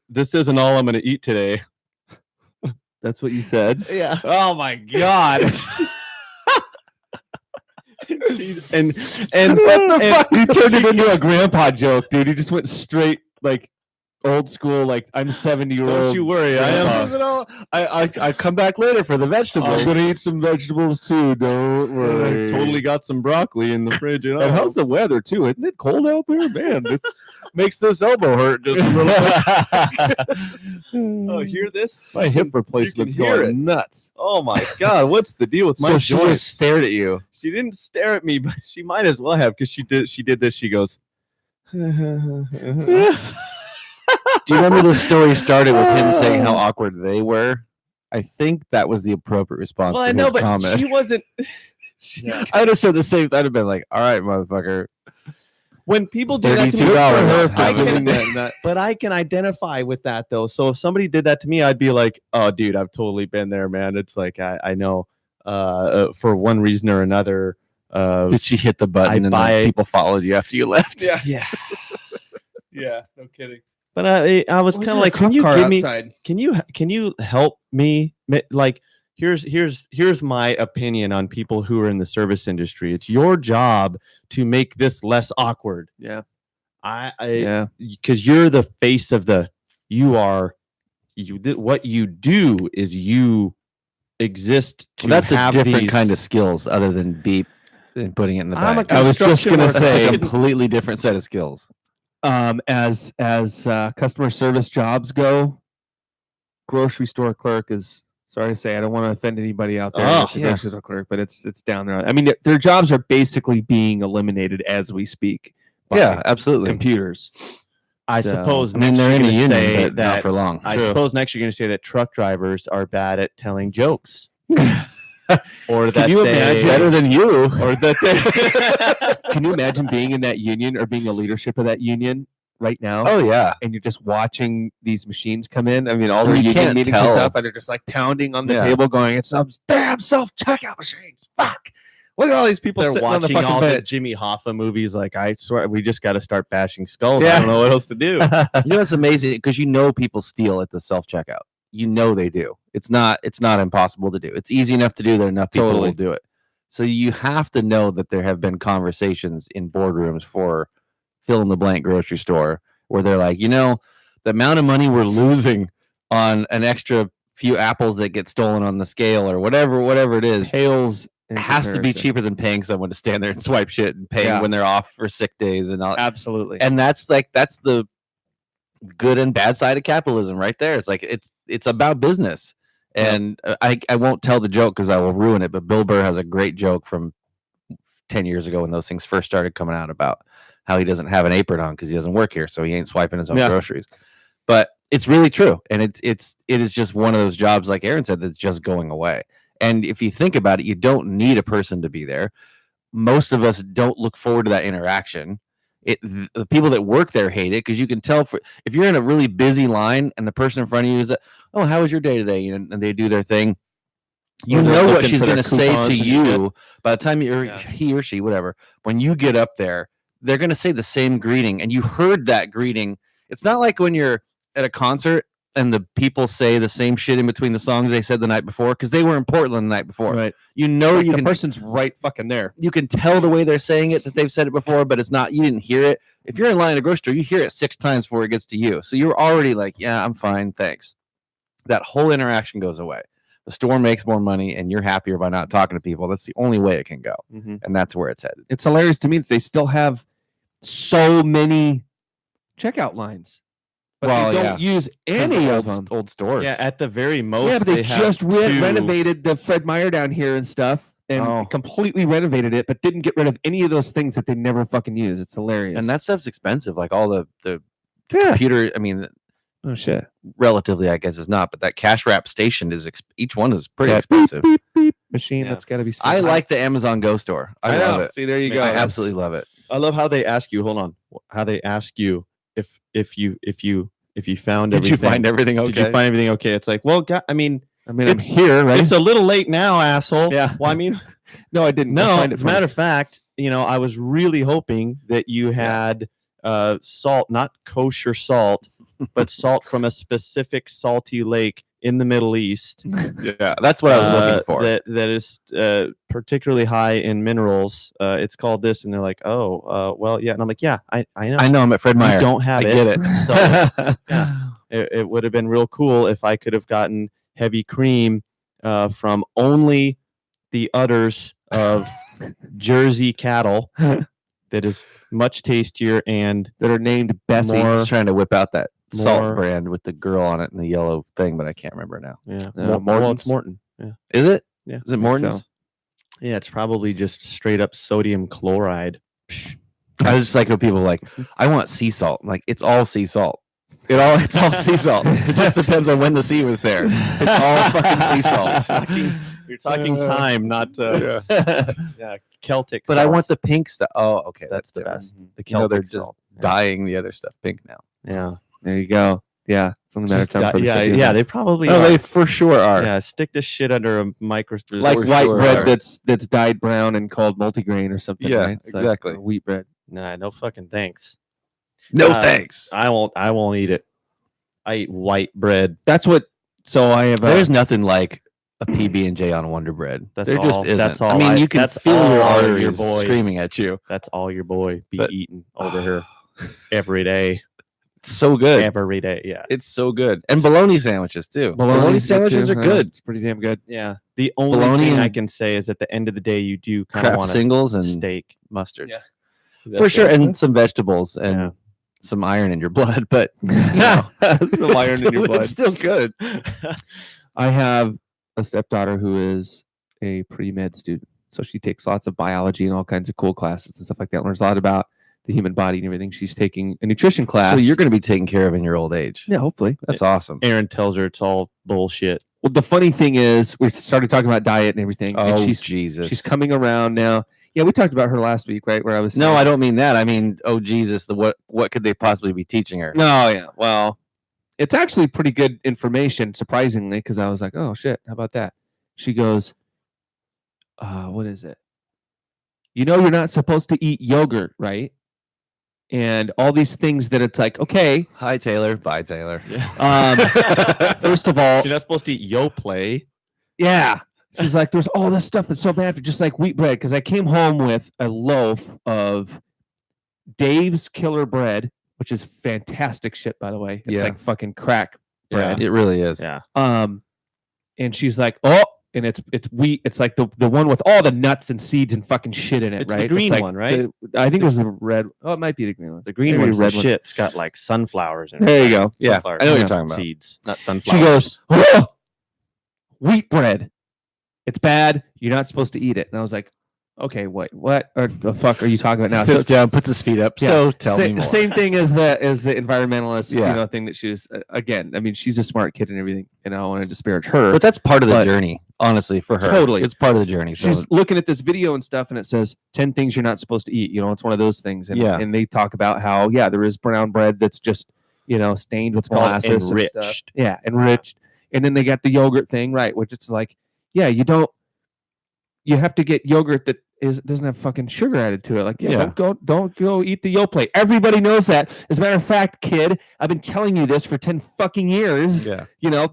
this isn't all I'm gonna eat today. That's what you said. Yeah. Oh my god. and What the and- fuck? You turned it into a grandpa joke, dude. You just went straight like old school. Like I'm 70-year-old. Don't you worry. I grandpa. am. This isn't all. I come back later for the vegetables. I'm gonna eat some vegetables too. Don't worry. Totally got some broccoli in the fridge. And how's the weather too? Isn't it cold out there, man? It makes this elbow hurt just a little. Oh, hear this? My hip replacement's hear going it. nuts. Oh my god, what's the deal with my So she joints? just stared at you. She didn't stare at me, but she might as well have because she did this. She goes. Do you remember the story started with him saying how awkward they were? I think that was the appropriate response Well, to I know, his but comment. she wasn't. I'd have said the same. I'd have been like, "All right, motherfucker." When people do that to me, $32 I for can- doing that. but I can identify with that though. So if somebody did that to me, I'd be like, "Oh, dude, I've totally been there, man." It's like I know, for one reason or another. Did she hit the button and buy- then people followed you after you left? Yeah, Yeah, no kidding. but I was kind of like, can you give me? outside? Can you help me? Like, here's my opinion on people who are in the service industry. It's your job to make this less awkward. Yeah, I because you're the face of the. What you do is you exist to That's a have different these- kind of skills other than beep and putting it in the I'm a bag. I was just construction gonna worker. That's say, a completely different set of skills. as customer service jobs go, grocery store clerk is. Sorry to say, I don't want to offend anybody out there. Oh, That's a yeah. grocery store clerk, but it's down there. I mean, their jobs are basically being eliminated as we speak. by Yeah, absolutely. computers. I So, suppose. I mean, next they're you're in a gonna union, say but not that. for long. I True. suppose next you're going to say that truck drivers are bad at telling jokes, or that Can you they imagine- Better than you. or that they. Can you imagine being in that union or being a leadership of that union right now? Oh yeah. And you're just watching these machines come in. I mean, all their You union can't meetings and tell. stuff, and they're just like pounding on the Yeah. table, going, "It's some damn self-checkout machines. Fuck! Look at all these people They're sitting on the watching fucking all the bench." Jimmy Hoffa movies. Like, I swear, we just got to start bashing skulls. Yeah. I don't know what else to do. You know it's amazing because you know people steal at the self checkout. You know they do. It's not impossible to do. It's easy enough to do that enough people Totally. will do it. So you have to know that there have been conversations in boardrooms for fill in the blank grocery store where they're like, the amount of money we're losing on an extra few apples that get stolen on the scale or whatever it is Pales in has to be comparison. cheaper than paying someone to stand there and swipe shit and paying Yeah. when they're off for sick days and all. Absolutely. And that's the good and bad side of capitalism right there. It's like it's about business. And I won't tell the joke because I will ruin it, but Bill Burr has a great joke from 10 years ago when those things first started coming out about how he doesn't have an apron on because he doesn't work here, so he ain't swiping his own Yeah. groceries. But it's really true, and it is just one of those jobs, like Aaron said, that's just going away. And if you think about it, you don't need a person to be there. Most of us don't look forward to that interaction. The people that work there hate it because you can tell if you're in a really busy line and the person in front of you is, "Oh, how was your day today?" and they do their thing. You Or they're know what looking she's for their going to say coupons to and you by the time Yeah. he or she, whatever, when you get up there, they're going to say the same greeting. And you heard that greeting. It's not like when you're at a concert and the people say the same shit in between the songs they said the night before because they were in Portland the night before. Right. You know, Like you the can person's right fucking there. you can tell the way they're saying it that they've said it before, but it's not, you didn't hear it. If you're in line at a grocery store, you hear it 6 times before it gets to you. So you're already like, yeah, I'm fine, thanks. That whole interaction goes away. the store makes more money and you're happier by not talking to people. That's the only way it can go. Mm-hmm. And that's where it's headed. It's hilarious to me that they still have so many checkout lines, but Well, they yeah. don't use 'Cause any the of them. old stores. Yeah, at the very most. Yeah, but they have just 2 renovated the Fred Meyer down here and stuff, and Oh. completely renovated it, but didn't get rid of any of those things that they never fucking use. It's hilarious. And that stuff's expensive. Like all the yeah. computer, I mean, Oh shit. relatively, I guess it's not, but that cash wrap station is each one is pretty That expensive. Beep, beep machine. Yeah. That's got to be. I like the Amazon Go store. I love know. it. See, there you go. I Makes sense. absolutely love it. I love how they ask you. Hold on. How they ask you if you found Did everything. you find everything okay? Did you find everything okay? It's like, well, I mean, I mean, It's- I'm here, right? it's a little late now, asshole. Yeah. Well, I mean, No, I didn't. I no. find it As a funny. matter of fact, I was really hoping that you had salt, not kosher salt, but salt from a specific salty lake in the Middle East. Yeah, that's what I was looking for. That is particularly high in minerals. It's called this, and they're like, oh, well, yeah. And I'm like, yeah, I know. I know I'm at Fred You Meyer. don't have I it. get it. So it would have been real cool if I could have gotten heavy cream from only the udders of Jersey cattle that is much tastier and that are named Bessie. More- He's trying to whip out that more- salt brand with the girl on it and the yellow thing, but I can't remember now. yeah, No, well, it's Morton's. Morton. Yeah, Is it? Yeah. Is it Morton's? so. yeah, it's probably just straight up sodium chloride. I just like when people are like, I want sea salt. I'm like, it's all sea salt. It's all sea salt. It just depends on when the sea was there. It's all fucking sea salt. You're talking time, not yeah, Celtic. But I salt. want the pink stuff. Oh, okay. That's the different. best. The You know, they're Celtic just salt. Yeah. dyeing the other stuff pink now. Yeah, There you go. Yeah, it's only a matter of Just time. before they yeah, start doing yeah. that. They probably Oh, are. they for sure are. Yeah, stick this shit under a microscope. like For white sure bread are. that's dyed brown and called multigrain or something. Yeah, right? It's like, exactly. wheat bread. Nah, no fucking thanks. No Uh, thanks. I won't eat it. I eat white bread. That's what. So I have. There's nothing like a PB&J on Wonder Bread. That's there just all- isn't. that's I all mean, I- you can that's feel your all your arteries boy. screaming at you. That's all your boy be But- eating over here every day. It's so good. Every day. Yeah. It's so good. And bologna sandwiches too. Bologna sandwiches are good. It's pretty damn good. Yeah. The only Bologna thing I and can say is at the end of the day, you do kind of Kraft want singles a and steak. mustard. Yeah. For That's sure. it. And some vegetables and Yeah. some iron in your blood. But Some it's iron in your still- blood. It's still good. I have a stepdaughter who is a pre-med student, so she takes lots of biology and all kinds of cool classes and stuff like that. Learns a lot about the human body and everything. She's taking a nutrition class. So you're going to be taken care of in your old age. yeah, hopefully. That's awesome. Aaron tells her it's all bullshit. Well, the funny thing is, we started talking about diet and everything, and Oh, she's Jesus. coming around now. Yeah, we talked about her last week, right? Where I was No, saying- I don't mean that. I mean, oh, Jesus. What could they possibly be teaching her? No, yeah. Well, it's actually pretty good information, surprisingly, because I was like, oh shit, how about that? She goes, what is it? You know, you're not supposed to eat yogurt, right? And all these things that it's like, okay, Hi, Taylor. Bye, Taylor. first of all, You're not supposed to eat Yoplait. yeah. She's like, there's all this stuff that's so bad for just like wheat bread. Because I came home with a loaf of Dave's Killer Bread, which is fantastic shit, by the way. It's Yeah. like fucking crack bread. It really is. Yeah. And she's like, oh, and it's wheat. It's like the one with all the nuts and seeds and fucking shit in it, It's the right? green like one, right? I think it was the red. Oh, it might be the green one. The green Maybe one's the red one. shit. It's got like sunflowers in it. There you go. Yeah, Sunflower I know what you're talking about. Seeds, not sunflowers. She goes, oh, wheat bread. It's bad. You're not supposed to eat it. And I was like, okay, wait, what or the fuck are you talking about now? Sits down, puts his feet up. Yeah. So tell me more. Same thing as the environmentalist, Yeah. thing that she was. Again, I mean, she's a smart kid and everything, and I don't want to disparage her. But that's part of the But- journey, honestly, for her. Totally. It's part of the journey. So she's looking at this video and stuff, and it says 10 things you're not supposed to eat. It's one of those things. And, Yeah. and they talk about how, there is brown bread that's just, stained with called molasses. and stuff. enriched. Yeah, enriched. And then they got the yogurt thing, right? Which it's like, you have to get yogurt that doesn't have fucking sugar added to it. Like, Yeah. don't go eat the Yoplait. Everybody knows that. As a matter of fact, kid, I've been telling you this for 10 fucking years. yeah,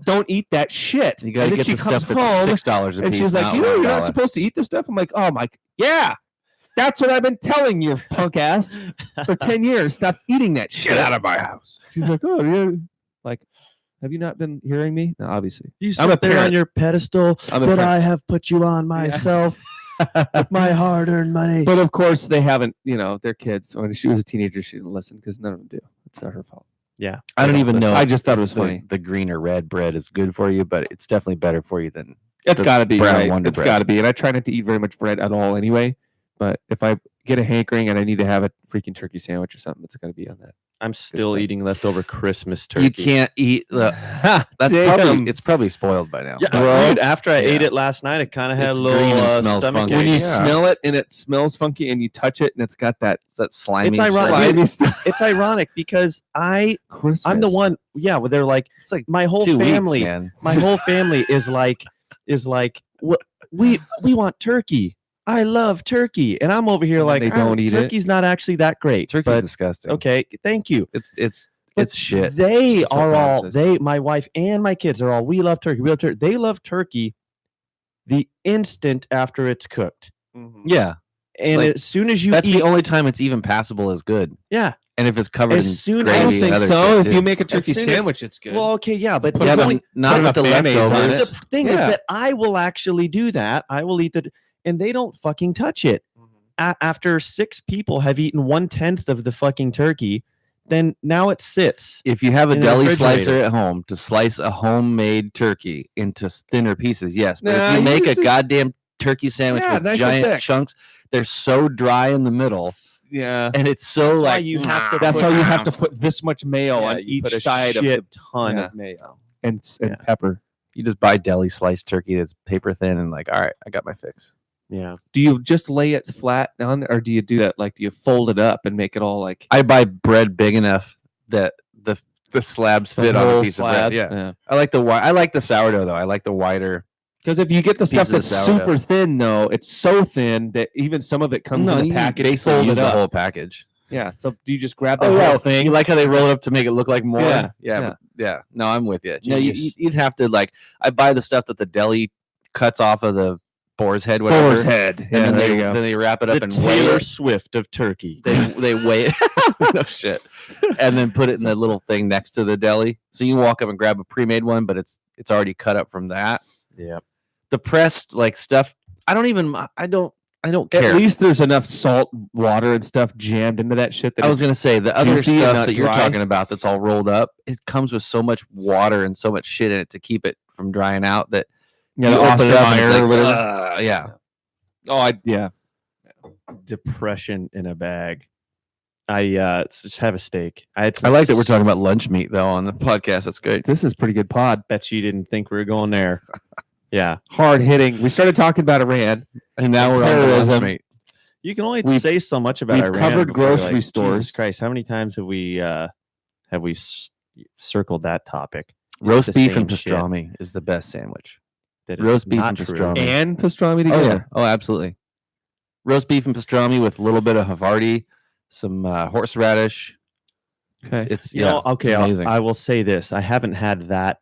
don't eat that shit. you got to And then get she the comes stuff that's home, $6 a and piece. she's like, not you're not $1. supposed to eat this stuff. I'm like, oh my, yeah, that's what I've been telling you, punk ass, for 10 years. Stop eating that shit. Get out of my house. She's like, oh yeah, like, Have you not been hearing me? No, obviously. You I'm a sit there on parent. your pedestal I'm a that parent. I have put you on myself with my hard-earned money. But of course, they haven't. They're kids. When she was a teenager, she didn't listen because none of them do. It's not her fault. Yeah, I don't even know. I if- just thought it if was funny. The green or red bread is good for you, but it's definitely better for you than It's the got to be brown right. Wonder It's Bread. got to be. And I try not to eat very much bread at all anyway. But if I get a hankering and I need to have a freaking turkey sandwich or something, it's going to be on that. I'm still stuff. eating leftover Christmas turkey. you can't eat the. That's Damn. probably it's probably spoiled by now. Yeah, Bro. dude, after I ate Yeah. it last night, it kind of had It's a little green and smells stomach funky. ache. When you Yeah. smell it and it smells funky and you touch it and it's got that It's that slimy. It's ironic. shit. slimy stuff. It's ironic because Christmas. I'm the one. Yeah, well, they're like It's like my whole 2 family. weeks, man. My whole family is like what we want turkey. I love turkey, and I'm over here And then like they don't eat it. turkey's not actually that great. Turkey's but disgusting. okay, thank you. It's shit. They That's what are Bob all says. my wife and my kids are all we love turkey. We love turkey. They love turkey the instant after it's cooked, Yeah, and Like, as soon as you that's eat, the only time it's even passable as good. yeah. And if it's covered As in soon- gravy, I don't and think other so. shit, If too. you make a turkey soon as- sandwich, it's good. Well, okay, yeah, but Put yeah, it's but only- not with enough the mayonnaise on leftovers. it. the thing is Yeah. that I will actually do that. I will eat the, and they don't fucking touch it. After 6 people have eaten 1/10 of the fucking turkey, then now it sits. If you have a in the deli refrigerator. slicer at home to slice a homemade turkey into thinner pieces, yes. But Nah, if you you make a just- goddamn turkey sandwich Yeah, with nice and giant thick. chunks, they're so dry in the middle, Yeah. and it's so That's why like you have to That's put- how you have to put this much mayo Yeah, on you put each a side of the shit ton yeah. of mayo. and Yeah. pepper. you just buy deli sliced turkey that's paper thin and like, all right, I got my fix. Yeah, Do you just lay it flat on, or do you do that? Like, do you fold it up and make it all like I buy bread big enough that the slabs the fit on a whole piece slab? of bread. Yeah. I like the sourdough though. I like the wider. Because if you get the stuff Pieces of that's sourdough. super thin, though, it's so thin that even some of it comes in you the package basically use folded the up. whole package. Yeah. So do you just grab the Oh, whole yeah. thing? You like how they roll it up to make it look like more? Yeah, Yeah. yeah. Yeah. No, I'm with you. No, Genius. you'd have to like, I buy the stuff that the deli cuts off of the boar's head, whatever. Boar's head. And Yeah, then there they you go. then they wrap it up the and weigh Taylor it. Swift of turkey. They weigh it. No shit. And then put it in the little thing next to the deli. So you walk up and grab a pre-made one, but it's already cut up from that. Yeah, The pressed like stuff, I don't At care. least there's enough salt, water, and stuff jammed into that shit that I was gonna say the other juicy and stuff not that you're dry. talking about that's all rolled up, it comes with so much water and so much shit in it to keep it from drying out that yeah, you the open Oscar it up and Mayer it's or like, whatever. yeah. Oh, yeah. depression in a bag. I just have a steak. I had I some like that we're talking about lunch meat though on the podcast. That's great. This is pretty good pod. Bet you didn't think we were going there. Yeah, Hard hitting. We started talking about Iran. And now we're on to lunch Terrorism. meat. you can only We've- say so much about we've Iran covered before you're grocery like, stores. Jesus Christ, how many times have we circled that topic? It's Roast the beef and same shit. pastrami is the best sandwich. That is Roast beef not and true. pastrami. And pastrami Oh together. yeah. Oh, absolutely. Roast beef and pastrami with a little bit of Havarti, some horseradish. Okay. It's You know, yeah, okay, it's amazing. I will say this: I haven't had that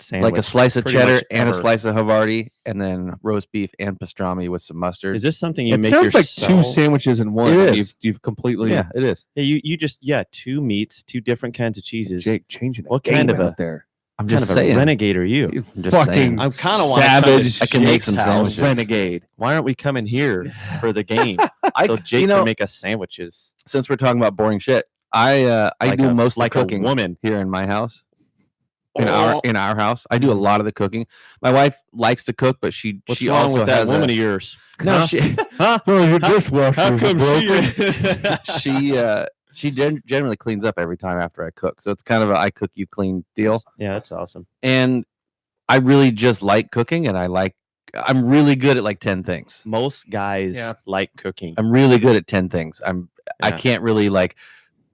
sandwich. Like a slice of pretty cheddar much and a ever. slice of Havarti, and then roast beef and pastrami with some mustard. Is this something you It make sounds like two yourself? sandwiches in one. It and is. You've completely. Yeah, it is. Yeah, you just two meats, two different kinds of cheeses. Jake changing the What game kind of out a- there. I'm kind just of saying. a renegade are you? You I'm just fucking saying. I'm kind of savage. I can make some sandwiches. renegade. Why aren't we coming here for the game? I, So Jake you know, can make us sandwiches. since we're talking about boring shit, I Like do a- most like of a the cooking woman. here in my house. Oh. In our house, I do a lot of the cooking. My wife likes to cook, but she What's she wrong also with that has woman a, of yours? no Huh? she Huh? Well, your How- dishwasher How is come broken. she generally cleans up every time after I cook, so it's kind of a I cook you clean deal. Yeah, that's awesome. And I really just like cooking, and I'm really good at like 10 things. Most guys Yeah. like cooking. I'm really good at 10 things. I Yeah. can't really like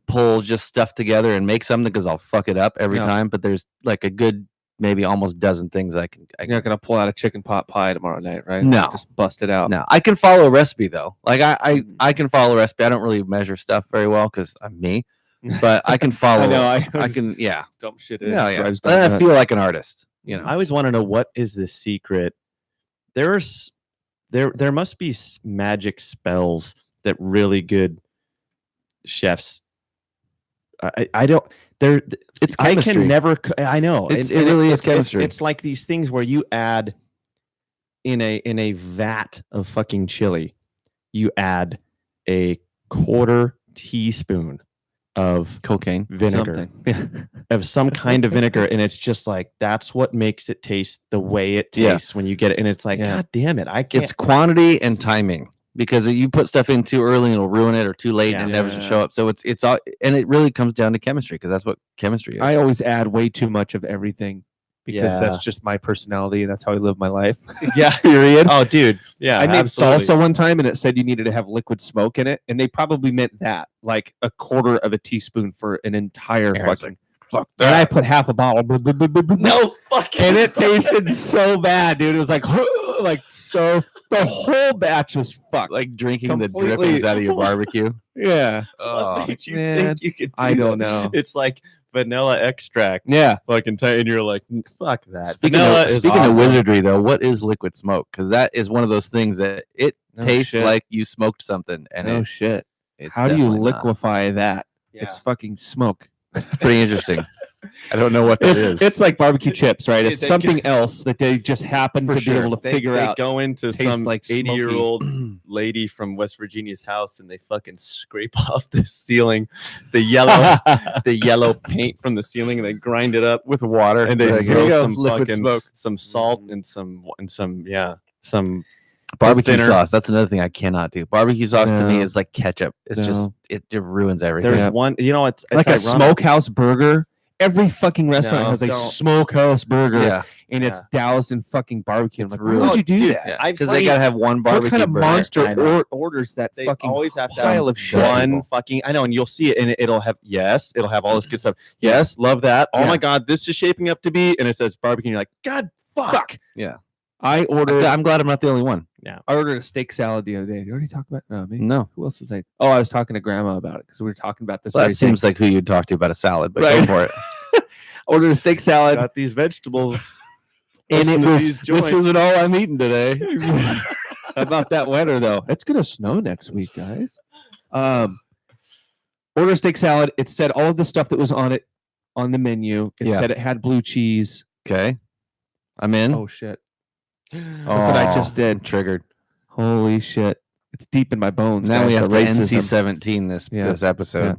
pull just stuff together and make something because I'll fuck it up every No. time. But there's like a good maybe almost dozen things I can. You're not gonna pull out a chicken pot pie tomorrow night, right? No. Just bust it out. No, I can follow a recipe though. Like I can follow a recipe. I don't really measure stuff very well because I'm me, but I can follow. I know. I can. Yeah. dump shit Yeah. Yeah. drives And I nuts. feel like an artist. You know. I always want to know what is the secret. There must be magic spells that really good chefs. I don't. there. It's I chemistry. can never. I know. It really is chemistry. It's like these things where you add in a vat of fucking chili, you add a quarter teaspoon of cocaine. vinegar, Something. of some kind of vinegar, and it's just like that's what makes it taste the way it Yeah. tastes when you get it. And it's like, Yeah. God damn it, I can't. It's quantity and timing, because you put stuff in too early and it'll ruin it, or too late and it never should show up. So it's all, and it really comes down to chemistry, because that's what chemistry is. I always add way too much of everything because Yeah. that's just my personality and that's how I live my life. Yeah. Period. Oh, dude. Yeah. I made absolutely. salsa one time and it said you needed to have liquid smoke in it, and they probably meant that, like a quarter of a teaspoon for an entire Aaron's fucking. And I put half a bottle. No fucking. And it tasted so bad, dude. It was like, so the whole batch was fucked. like drinking the completely- drippings out of your barbecue. Yeah, What made you man, think you could? I do don't that? know. It's like vanilla extract. Yeah. Fucking and you're like, fuck that. Speaking Vanilla of, is speaking of awesome. wizardry, though, what is liquid smoke? Because that is one of those things that it No tastes shit. like you smoked something, and No shit. it's How do you definitely not. liquefy that? Yeah. It's fucking smoke. It's pretty interesting. I don't know what that is. It's like barbecue chips, right? Dude, It's they something else that they just happen For to sure. be able to figure out. Go into tastes some like smoky. 80-year-old lady from West Virginia's house, and they fucking scrape off the ceiling, the yellow paint from the ceiling, and they grind it up with water, and they Like, here throw you go, some liquid fucking smoke. some salt and some some Barbecue thinner. sauce. That's another thing I cannot do. Barbecue sauce to me No. is like ketchup. It's just No. it ruins everything. There's Yeah. one, it's Like a ironic. smokehouse burger. Every fucking restaurant No, has a don't. smokehouse burger, yeah, and it's doused in fucking barbecue. I'm It's like, ruined. why would you do Dude, that? I've because they seen- gotta have one What barbecue. kind of burger. monster I know. orders that They fucking always have to pile have of shit? one fucking. I know, and you'll see it, and it'll have it'll have all this good stuff. Yes, love that. Oh Yeah. my god, this is shaping up to be, and it says barbecue. And you're like, God, fuck. I ordered. I'm glad I'm not the only one. I ordered a steak salad the other day. Did you already talk about? No, me. No, Who else was I? Oh, I was talking to Grandma about it because we were talking about this. well, very that seems like who you'd talk to about a salad, but go Right. for it. thing. Ordered a steak salad, Got these vegetables. and Listen it to was. these This joints. isn't all I'm eating today. How about that weather though? It's gonna snow next week, guys. Order a steak salad. It said all of the stuff that was on it on the menu. It Yeah. said it had blue cheese. Okay, I'm in. Oh shit! Oh, what I just did. I'm triggered. Holy shit! It's deep in my bones. Now guys, we have the to racism. NC-17 this Yeah. this episode.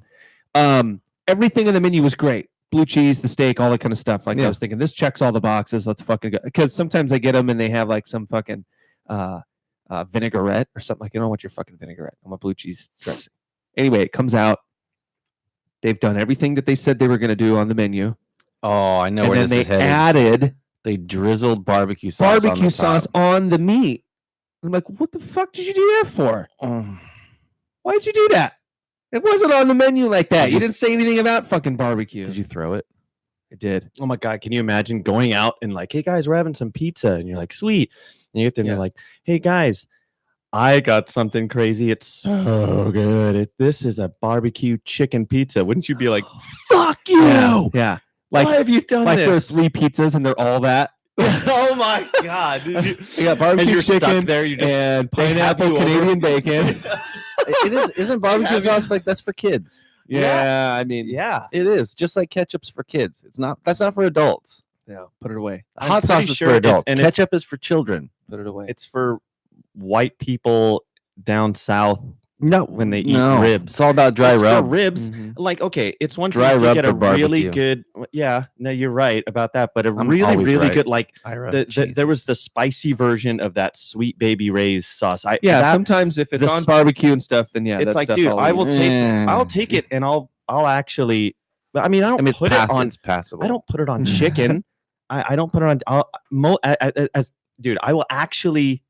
Everything on the menu was great. Blue cheese, the steak, all that kind of stuff. Like Yeah. I was thinking, this checks all the boxes. Let's fucking go. Because sometimes I get them and they have like some fucking vinaigrette or something. Like, I don't want your fucking vinaigrette. I want blue cheese dressing. Anyway, it comes out. They've done everything that they said they were going to do on the menu. Oh, I know And where then this is they headed. added They drizzled barbecue sauce. barbecue on the sauce top. on the meat. I'm like, what the fuck did you do that for? Oh. Why'd you do that? It wasn't on the menu like that. Did You you- didn't say anything about fucking barbecue. Did you throw it? I did. Oh my god, can you imagine going out and like, hey guys, we're having some pizza, and you're like, sweet, and you get there and Yeah. you're like, hey guys, I got something crazy. It's so good. This is a barbecue chicken pizza. Wouldn't you be like, fuck you? Yeah. Why Like, have you done like there are this? 3 pizzas and they're all that. Oh my god, dude. You got And barbecue you're chicken stuck there. You just and they have pineapple you over. Canadian bacon. It is. Isn't barbecue Have you- sauce like that's for kids? Yeah, I mean, yeah. It is just like ketchup's for kids. It's not. That's not for adults. yeah, put it away. I'm Hot sauce pretty is sure for it- adults. and it's- Ketchup is for children. Put it away. It's for white people down south No, when they eat no. ribs. It's all about dry It's for rub. ribs. Mhm. Like, okay, it's one Dry thing if you rub get for a really barbecue. good. Yeah, no, you're right about that. But a I'm really, always really right. good, like Ira, there was Jesus. the spicy version of that Sweet Baby Ray's sauce. Yeah, that- sometimes if it's the on s- barbecue and stuff, then yeah, it's that like, stuff dude, I'll I eat. will I'll take it, and I'll actually. But I mean, I don't I mean, it's put it on. it's passable. I don't put it on chicken. I don't put it on. As dude, I will actually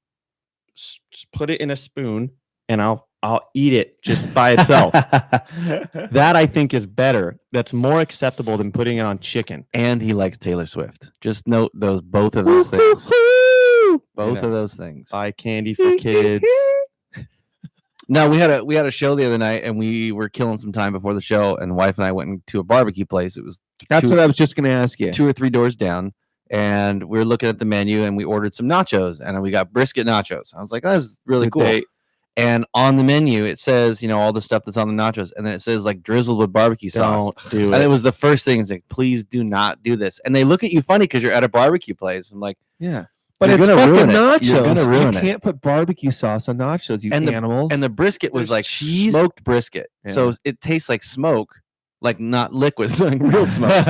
put it in a spoon, and I'll eat it just by itself. That I think is better. That's more acceptable than putting it on chicken. And he likes Taylor Swift. Just note both of those things. Both know. of those things. Buy candy for kids. No, we had a show the other night, and we were killing some time before the show. And wife and I went to a barbecue place. It was That's two, what I was just going to ask you. 2 or 3 doors down, and we were looking at the menu, and we ordered some nachos, and we got brisket nachos. I was like, "That's really Did cool." they And on the menu, it says, all the stuff that's on the nachos, and then it says like drizzled with barbecue sauce. Don't do And it it. was the first thing. It's like, please do not do this. And they look at you funny because you're at a barbecue place. I'm like, Yeah. But You're it's gonna ruin fucking it. nachos. You're gonna ruin you it. can't put barbecue sauce on nachos, you animals. and the brisket was There's like cheese. smoked brisket, so Yeah. it tastes like smoke, like not liquid, like real smoke.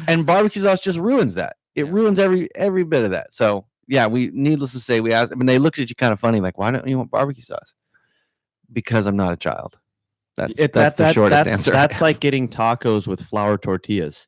And barbecue sauce just ruins that. It Yeah. ruins every bit of that. So yeah, needless to say, we asked. I mean, they looked at you kind of funny, like, why don't you want barbecue sauce? Because I'm not a child. That's the shortest answer. That's like getting tacos with flour tortillas.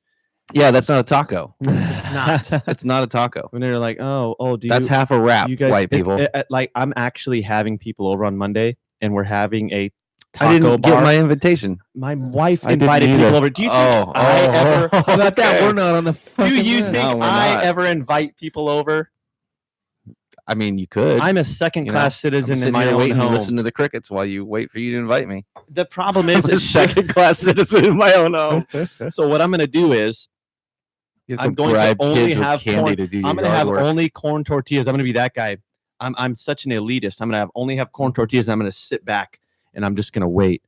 Yeah, that's not a taco. It's not. It's not a taco. When they're like, oh, do That's you, half a wrap, you guys, white people. like, I'm actually having people over on Monday, and we're having a taco I didn't bar. get my invitation. My wife I didn't invited people either. over. Do you think Oh, I ever? How about that? okay. We're not on the Do fucking you list. think No, we're I not. ever invite people over? I mean, you could. I'm a second-class I'm citizen in sitting my here own waiting to home. listen to the crickets while you wait for you to invite me. The problem is, I'm a second-class citizen in my own home. so what I'm going to do is You have I'm going to bribe only kids with have candy corn. to do I'm your going to yard have work. only corn tortillas. I'm going to be that guy. I'm such an elitist. I'm going to only have corn tortillas. And I'm going to sit back and I'm just going to wait.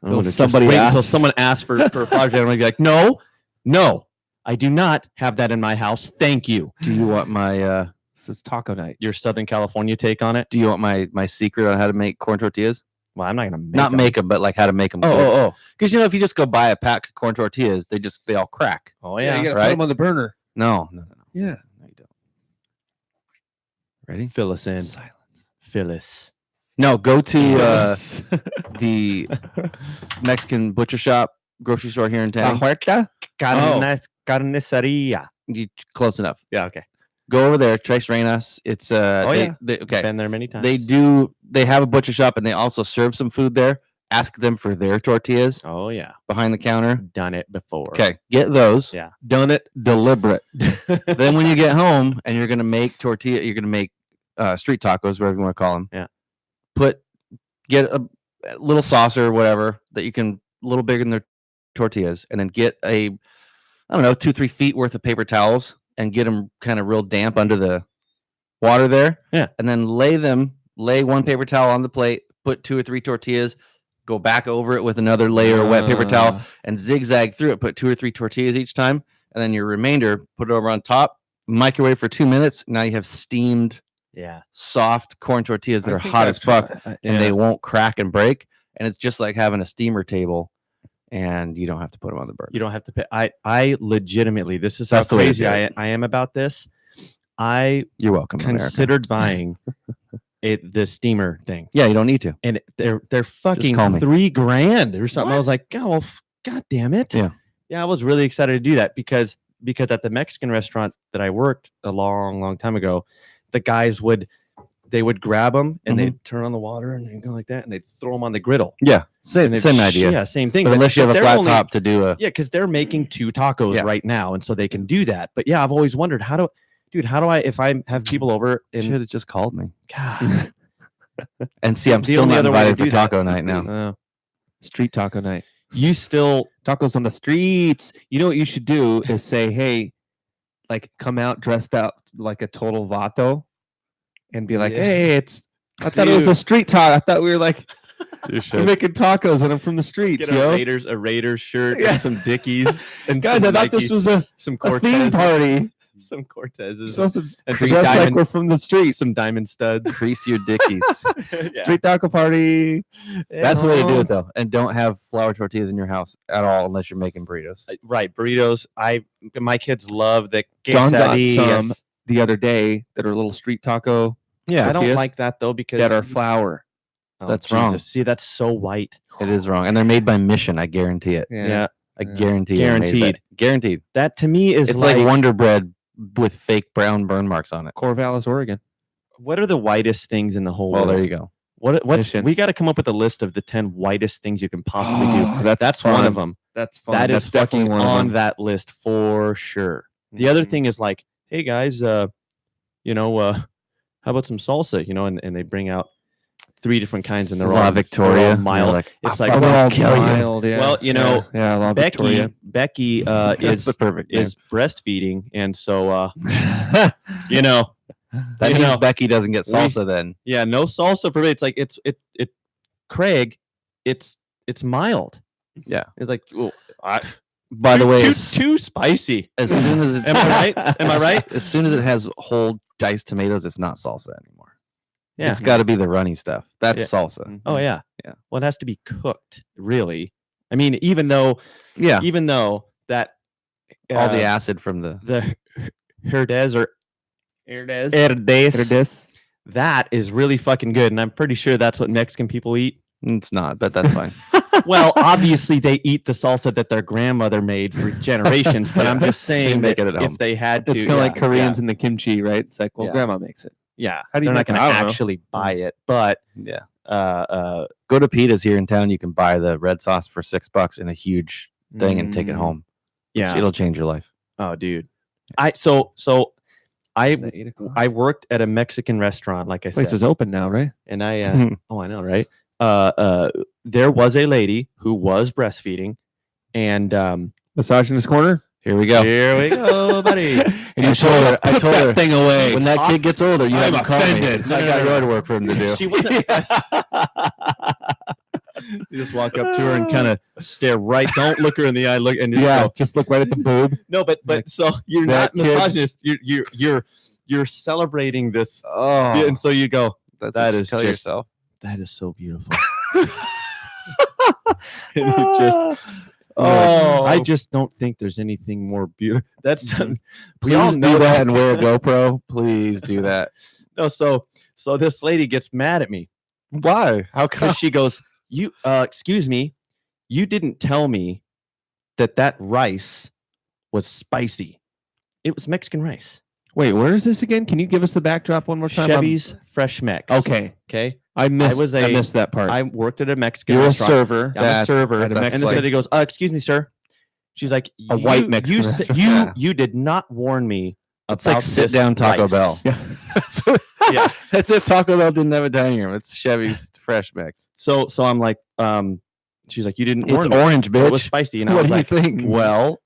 I'm Till gonna just somebody wait until asks. someone asks for flour. I'm going to be like, no, I do not have that in my house. Thank you. Do you want my This is taco night. Your Southern California take on it? Do you want my secret on how to make corn tortillas? Well, I'm not going to make Not them. make them, but like how to make them. Oh. Because if you just go buy a pack of corn tortillas, they all crack. Oh, Yeah, yeah. you gotta right? put them on the burner. No. Yeah. No, you don't. Ready? Fill us in. Silence. Phyllis. No, go to the Mexican butcher shop, grocery store here in La town. Huerta Carniceria. Close enough. Yeah, okay. Go over there. Tres Reinas. It's yeah. okay. Been there many times. They have a butcher shop and they also serve some food there. Ask them for their tortillas Oh, yeah. behind the counter. Done it before. Okay, get those. Yeah. Done it deliberate. Then when you get home and you're gonna make street tacos, whatever you want to call them. Yeah. Get a little saucer or whatever that you can a little bigger than their tortillas, and then get I don't know, 2-3 feet worth of paper towels and get them kind of real damp under the water there. Yeah. And then lay one paper towel on the plate, put 2 or 3 tortillas, go back over it with another layer of wet paper towel, and zigzag through it. Put 2 or 3 tortillas each time, and then your remainder put it over on top. Microwave for 2 minutes. Now you have steamed, Yeah. soft corn tortillas that are hot as fuck, and they won't crack and break. And it's just like having a steamer table, and you don't have to put them on the burner. You don't have to pay. I legitimately, this is That's how the way to crazy do it. I am about this. I You're welcome. America. considered buying the steamer thing, Yeah, you don't need to. and they're fucking call me. $3,000 or something. I What? was like, oh, God damn it. Yeah. Yeah, I was really excited to do that because at the Mexican restaurant that I worked a long time ago, the guys would grab them and they'd turn on the water and they'd go like that and they'd throw them on the griddle. Yeah, same And they'd idea. Yeah, same thing. But unless you have a they're flat only- top to do a Yeah, because they're making 2 tacos Yeah. right now, and so they can do that. But yeah, I've always wondered how do I if I have people over should and have just called me. God, And see, I'm The still only not other way to invited for do that- taco night now. Street taco night. you still Tacos on the streets. You know what you should do is say, hey, like come out dressed out like a total vato and be like, Yeah. hey, I thought it was a Dude. street taco. I thought we were like You we're making tacos and I'm from the streets, get yo. a Raiders shirt, Yeah. and some Dickies, and Guys, I some thought this Nike- was a some theme Cortez party. some We're Cortezes, supposed to and some dress like diamond- we're from the streets. some diamond studs. Crease your dickies. Yeah. Street taco party. That's the way to do it, though. And don't have flour tortillas in your house at all unless you're making burritos. Right, burritos. My kids love the John got quesadillas. some the other day that are little street taco Yeah, I don't tortillas like that though because that are flour. Oh, That's wrong. See, that's so white. It is wrong, and they're made by Mission. I guarantee it. Yeah, I Yeah. guarantee. they're made by- Guaranteed. Guaranteed. that to me is It's like Wonder Bread with fake brown burn marks on it. Corvallis, Oregon. What are the whitest things in the whole Well, world? there you go. What's Mission. we got to come up with a list of the 10 whitest things you can possibly do. Oh, That's one of them. That's fun. That That's is definitely one of on them. that list for sure. The other Mhm. thing is like, hey guys, how about some salsa? And they bring out 3 different kinds and they're La all Victoria. they're all and mild. they're like, It's "I like, fucking well, will kill you." Mild, yeah. Well, yeah, La Victoria. Becky That's is the perfect name. breastfeeding, and so That You means know, Becky doesn't get we- salsa then. Yeah, no salsa for me. It's like it Craig, it's mild. Yeah. It's like well, By the way, too spicy. as soon as it's Am I right? Am I right? As soon as it has whole diced tomatoes, it's not salsa anymore. Yeah. It's got to be the runny stuff. That's Yeah. salsa. Oh yeah. Yeah. Well, it has to be cooked, really. I mean, even though Yeah. that All the acid from the Herdez or Herdez, Herdez. that is really fucking good, and I'm pretty sure that's what Mexican people eat. it's not, but that's fine. Well, obviously they eat the salsa that their grandmother made for generations, but I'm just saying make that it at home. if they had to, It's kind of like yeah, Koreans and the kimchi, right? It's like, well, Yeah. grandma makes it. yeah, How do you they're not make going it? to I don't know. actually buy it, but Yeah. uh, Go to Pita's here in town. You can buy the red sauce for $6 in a huge thing and take it Mm. home. yeah. It'll change your life. Oh, dude, I Is it 8 o'clock? I worked at a Mexican restaurant, like I Place said, is open now, right? and I oh, I know, right? There was a lady who was breastfeeding, and Misogynist corner. Here we go. here we go, buddy. And I told her. I "Put told that her thing away. when that kid gets older, you I'm haven't called me. offended. I got yard work for him to do. She wasn't. You just walk up to her and kind of stare right. Don't look her in the eye. Look and just Yeah, go. just look right at the boob. No, but Like, so you're that not kid- misogynist. You're celebrating this, Oh, and so you go. that's that what you is tell just- yourself. That is so beautiful. And you just. Oh. I just don't think there's anything more beautiful. That's Mhm. we all Please know do that and wear a GoPro. Please do that. No, so this lady gets mad at me Why? How come? because she goes, "You, excuse me, you didn't tell me that rice was spicy. It was Mexican rice. Wait, where is this again? Can you give us the backdrop one more time? Chevy's Fresh Mex. Okay, okay. I missed. was I a- missed that part. I worked at a Mexican You're a restaurant. server. I'm a That's- server, at a and Mexican- the lady goes, "Excuse me, sir." She's like, A white "You- Mexican you, restaurant. Yeah. you did not warn me It's about like sit this down Taco rice." Bell. Yeah. Yeah. That's if Taco Bell didn't have a dining room. It's Chevy's Fresh Mix. So I'm like, she's like, "You didn't It's warn me. orange, It was bitch. spicy." And I What was do you like, think? "Well,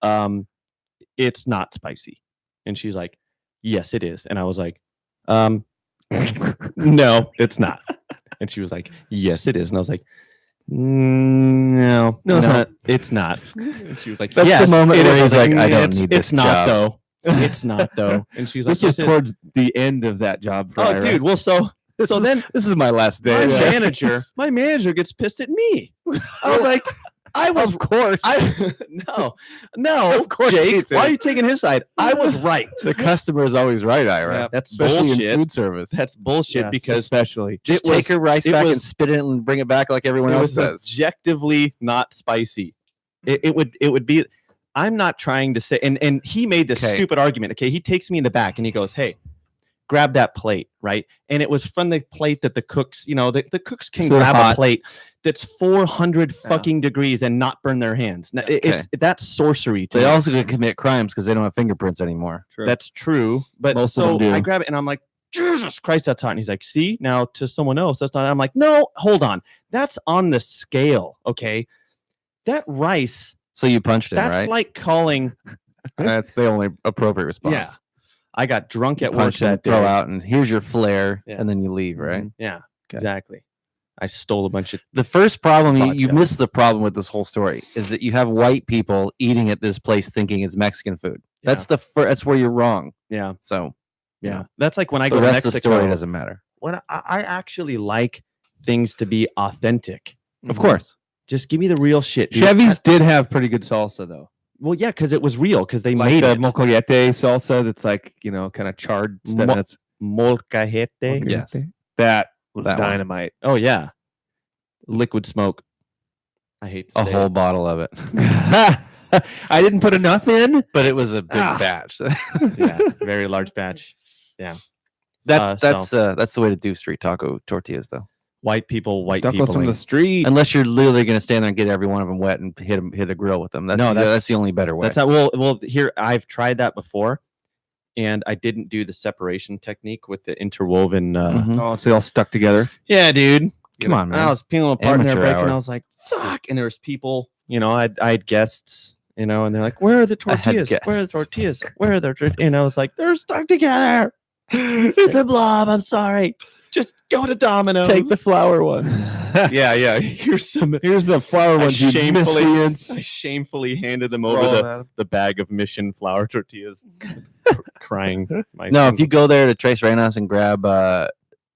it's not spicy." And she's like, "Yes, it is." And I was like, "No, it's not." And she was like, "Yes, it is." And I was like, No, No, it's not. It's not. And she was like, That's the "Yes, moment it where is." I was he's like, "I don't "It's- need It's this not job." though. It's not though." And she was like, This was "Yes, it is." towards the end of that job. Oh, Prior. dude. Well, so then This is my last my day. manager gets pissed at me. I was like, Of course. no, Of course Jake. he did. Why are you taking his side? I was right. the customer is always right, Ira. Yeah. That's Especially bullshit. in food service. That's bullshit Yes, because especially Just it was- take her rice it back and was- spit it and bring it back like everyone it else was does. objectively not spicy. It would be. I'm not trying to say. And he made this Okay. stupid argument. Okay, he takes me in the back and he goes, "Hey, grab that plate, right?" And it was from the plate that the cooks, the cooks can So grab hot. a plate that's 400 fucking degrees and not burn their hands. Now, it's that's sorcery to They me. also could commit crimes because they don't have fingerprints anymore. That's true. But Most of so them do. I grab it and I'm like, Jesus Christ, that's hot. And he's like, "See, now to someone else, that's not." I'm like, "No, hold on. That's on the scale. Okay. That rice, So you punched him, that's right? like calling." That's the only appropriate response. Yeah. I got drunk You at work punch him, that day. throw out, and here's your flare, Yeah. and then you leave, right? Yeah, Okay. exactly. I stole a bunch of. The first problem you Vodka. missed the problem with this whole story is that you have white people eating at this place thinking it's Mexican food. That's the that's where you're wrong. Yeah, So yeah. That's like when I the go to rest of the story Mexico. doesn't matter. When I actually like things to be authentic. Of course, Just give me the real shit. Dude. Chevy's did have pretty good salsa though. Well, yeah, because it was real. Because they Like made the it. mocollete salsa that's like, kind of charred stuff. Mo- That's Molcajete. Yes. that was That one. dynamite. Oh yeah. Liquid smoke. I hate to a say whole it. bottle of it, I didn't put enough in. but it was a big Ah. batch. Yeah, very large batch. That's the way to do street taco tortillas, though. White people, white Duck people. from the street. Unless you're literally going to stand there and get every one of them wet and hit a grill with them. That's No, that's that's- the only better way. That's how. Well. Here, I've tried that before, and I didn't do the separation technique with the interwoven. Mhm. Oh, so they all stuck together. Yeah, dude. Come on, And I man. was peeling apart in their Amateur break, and hour. I was like, "Fuck!" And there was people. I had guests. And they're like, "Where are the I had tortillas? Where are the guests. tortillas? Where are the?" And I was like, "They're stuck together." It's a blob. I'm sorry. Just go to Domino's. Take the flour ones. yeah. Here's some. Here's the flour I ones, you shamefully, miscreants. I shamefully handed them Throw over 'em at 'em. the bag of Mission flour tortillas, crying. No, if you go there to Tres Reinas and grab,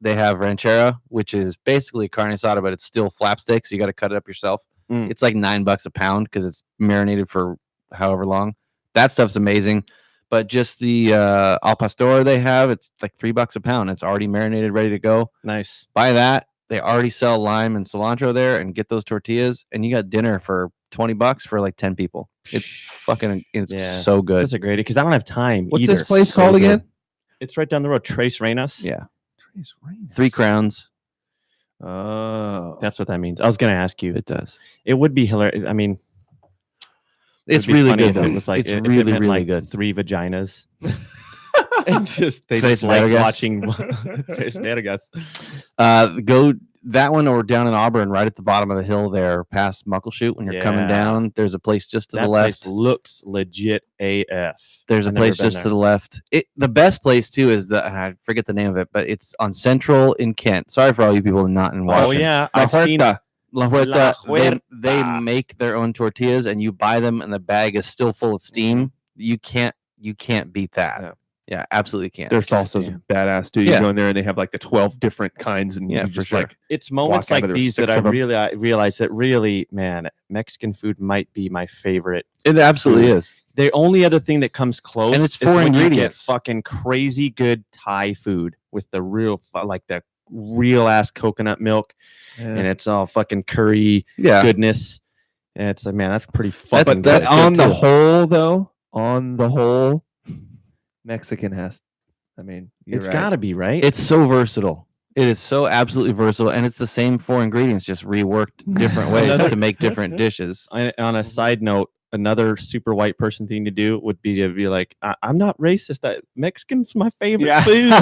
they have ranchera, which is basically carne asada, but it's still flap steak, so you got to cut it up yourself. Mm. It's like $9 a pound because it's marinated for however long. That stuff's amazing. But just the al pastor they have, it's like $3 a pound. It's already marinated, ready to go. nice. Buy that. They already sell lime and cilantro there, and get those tortillas, and you got dinner for $20 for like 10 people. It's it's Yeah. so good. That's a great because I don't have time. What's either. this place So called good. again? It's right down the road. Tres Reinas. Yeah, Tres Reinas. 3 crowns. Oh, That's what that means. I was gonna ask you. It does. It would be hilarious. I mean, It's it'd be really funny good. if Though. it was like it's if really, it meant really like good. 3 vaginas. and just they Tres just like Vergas. watching Tres Vergas. Go that one or down in Auburn, right at the bottom of the hill there, past Muckleshoot. When you're coming Yeah. down, there's a place just to That the place left. looks legit AF. There's a I've never place been just to there. the left. The best place too is I forget the name of it, but it's on Central in Kent. Sorry for all you people not in Oh Washington. yeah, La I've seen. Huerta. La Huerta, La they Huerta. make their own tortillas, and you buy them, and the bag is still full of steam. You can't beat that. No. Yeah, absolutely can't. Their salsa's badass too. You Yeah. go in there and they have like the 12 different kinds, and Yeah, you for just sure. like It's moments walk out like of there, these that 6 I of 'em. realize that really, man, Mexican food might be my favorite. It absolutely food. is. The only other thing that comes close, And it's is 4 when you get ingredients. fucking crazy good Thai food with the real, like the real ass coconut milk, and it's all fucking curry Yeah, goodness. And it's like, man, that's pretty fucking but good. that's good on the too. whole though. On the whole, Mexican has. I mean, you're It's right. got to be right. it's so versatile. It is so absolutely versatile, and it's the same 4 ingredients, just reworked different ways Another- to make different dishes. On a side note, another super white person thing to do would be to be like, I'm not racist. Mexican's my favorite food.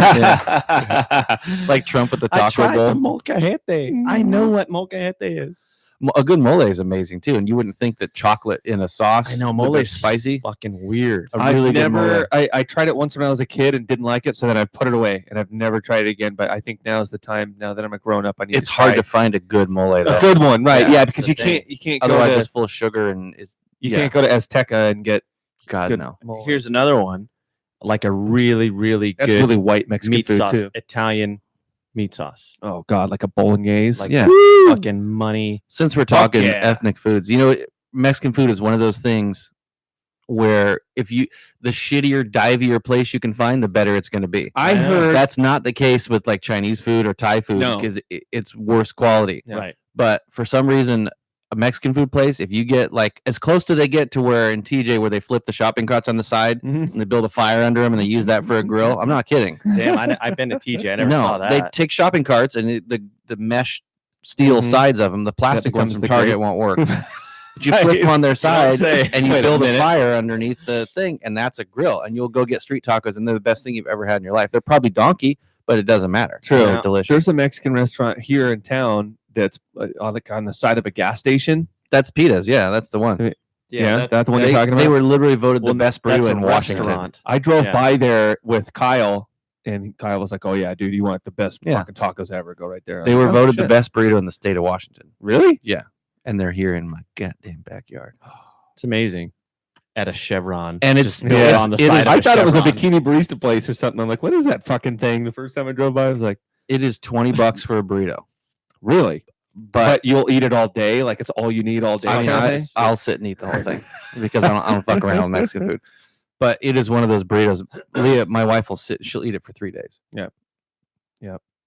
Like Trump with the I taco tried the bowl. molcajete. I know what molcajete is. A good mole is amazing too, and you wouldn't think that chocolate in a sauce. I know would be mole is spicy. fucking weird. A really good mole. I tried it once when I was a kid and didn't like it, so then I put it away and I've never tried it again. But I think now is the time. Now that I'm a grown up, I need. It's hard to find a good mole a though. good one, right? Yeah, Yeah, that's because the you thing. can't go Otherwise, to it's full of sugar and is you yeah. can't go to Azteca and get God good no. mole. Here's another one, like a really, really That's good really white Mexican meat food sauce, too. Italian meat sauce. Oh God, like a bolognese. Like Yeah. fucking money. Since we're talking yeah. ethnic foods, Mexican food is one of those things where the shittier, divier place you can find, the better it's going to be. I Yeah. heard That's not the case with like Chinese food or Thai food No. because it's worse quality. Yeah. Right. But for some reason, a Mexican food place, if you get like as close to they get to where in TJ where they flip the shopping carts on the side Mhm. and they build a fire under them and they use that for a grill, I'm not kidding. Damn, I've been to TJ. I never saw No, they that. take shopping carts and the mesh steel Mhm. sides of them, the plastic ones becomes from the Target grate. won't work. But you flip them on their side say, and you wait a build a minute. fire underneath the thing, and that's a grill. And you'll go get street tacos, and they're the best thing you've ever had in your life. They're probably donkey, but it doesn't matter. True. They're Yeah. delicious. There's a Mexican restaurant here in town that's on the side of a gas station. That's Pitas. Yeah, that's the one. Yeah, that's the one They, you're talking they about. were literally voted Well, the best that's burrito a in Washington. restaurant. I drove Yeah. by there with Kyle, and Kyle was like, "Oh yeah, dude, you want the best Yeah. fucking tacos ever? Go right there." I'm They like, were "Oh, voted the shit." best burrito in the state of Washington. Really? And they're here in my goddamn backyard. It's amazing. At a Chevron. And Just it's- built it's- on the it side is- of I thought it was a Chevron. bikini barista place or something. I'm like, what is that fucking thing? The first time I drove by, I was like, It is $20 for a burrito. really? But But you'll eat it all day? Like it's all you need all day? I mean, kind of thing? I'll sit and eat the whole thing because I don't fuck around with Mexican food. But it is one of those burritos. Leah, my wife will sit. She'll eat it for 3 days.